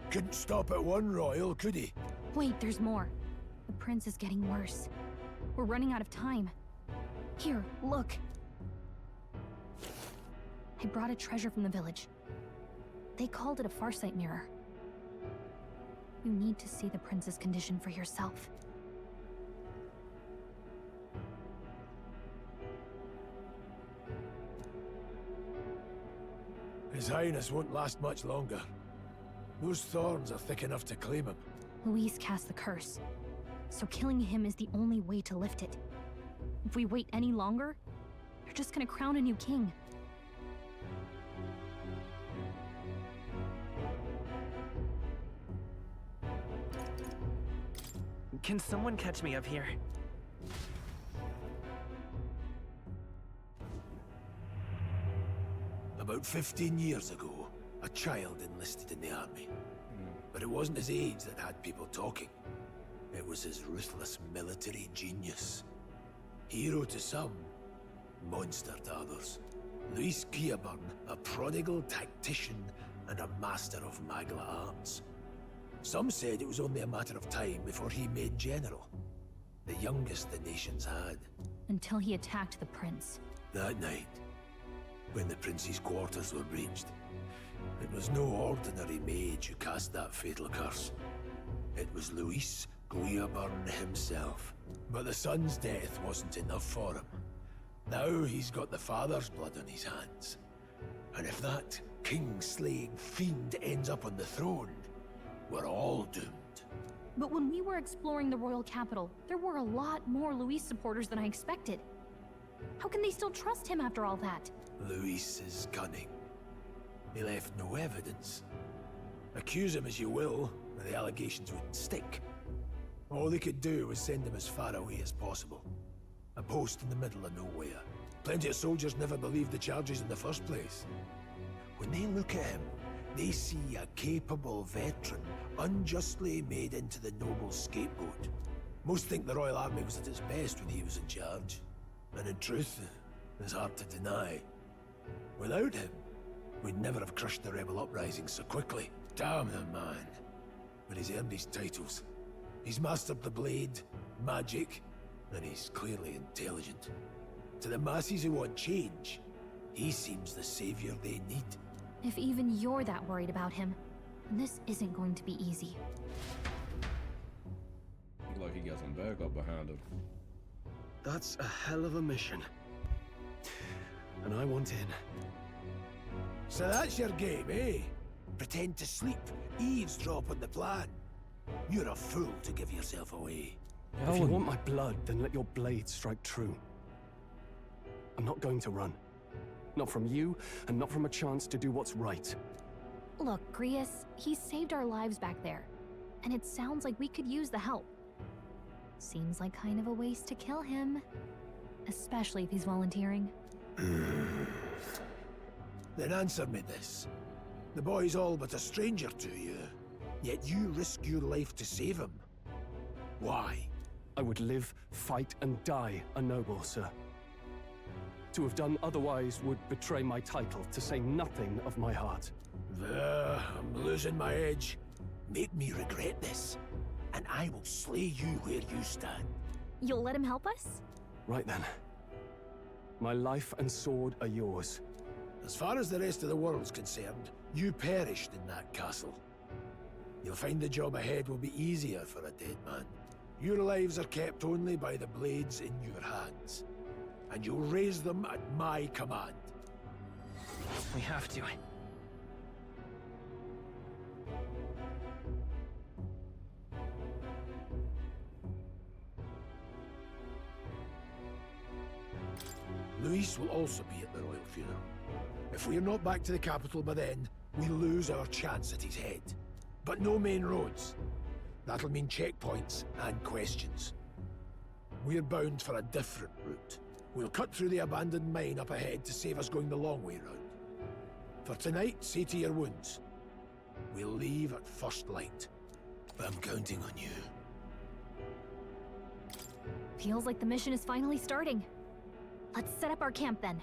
Couldn't stop at one royal, could he? Wait, there's more. The prince is getting worse. We're running out of time. Here, look. I brought a treasure from the village. They called it a farsight mirror. You need to see the prince's condition for yourself. His Highness won't last much longer. Those thorns are thick enough to claim him. Luis cast the curse, so killing him is the only way to lift it. If we wait any longer, you're just gonna crown a new king. Can someone catch me up here? About 15 years ago, a child enlisted in the army. But it wasn't his age that had people talking. It was his ruthless military genius. Hero to some, monster to others. Luis Guillaburn, a prodigal tactician and a master of Magla arts. Some said it was only a matter of time before he made general. The youngest the nation's had. Until he attacked the prince. That night, when the prince's quarters were breached, it was no ordinary mage who cast that fatal curse. It was Luis Guillaburn himself. But the son's death wasn't enough for him. Now he's got the father's blood on his hands. And if that king-slaying fiend ends up on the throne, we're all doomed. But when we were exploring the royal capital, there were a lot more Luis supporters than I expected. How can they still trust him after all that? Luis is cunning. He left no evidence. Accuse him as you will, the allegations wouldn't stick. All they could do was send him as far away as possible. A post in the middle of nowhere. Plenty of soldiers never believed the charges in the first place. When they look at him, they see a capable veteran unjustly made into the noble scapegoat. Most think the Royal Army was at its best when he was in charge. And in truth, it's hard to deny. Without him, we'd never have crushed the rebel uprising so quickly. Damn the man. But he's earned his titles. He's mastered the blade, magic, and he's clearly intelligent. To the masses who want change, he seems the savior they need. If even you're that worried about him, then this isn't going to be easy. Looks like he got some backup behind him. That's a hell of a mission. And I want in. So that's your game, eh? Pretend to sleep, eavesdrop on the plan. You're a fool to give yourself away. If you want my blood, then let your blade strike true. I'm not going to run. Not from you, and not from a chance to do what's right. Look, Grius, he saved our lives back there. And it sounds like we could use the help. Seems like kind of a waste to kill him. Especially if he's volunteering. Then answer me this. The boy's all but a stranger to you, yet you risk your life to save him. Why? I would live, fight, and die a noble, sir. To have done otherwise would betray my title, to say nothing of my heart. I'm losing my edge. Make me regret this, and I will slay you where you stand. You'll let him help us? Right then. My life and sword are yours. As far as the rest of the world's concerned, you perished in that castle. You'll find the job ahead will be easier for a dead man. Your lives are kept only by the blades in your hands. And you'll raise them at my command. We have to. Luis will also be at the royal funeral. If we're not back to the capital by then, we lose our chance at his head. But no main roads. That'll mean checkpoints and questions. We're bound for a different route. We'll cut through the abandoned mine up ahead to save us going the long way round. For tonight, see to your wounds. We'll leave at first light. I'm counting on you. Feels like the mission is finally starting. Let's set up our camp then.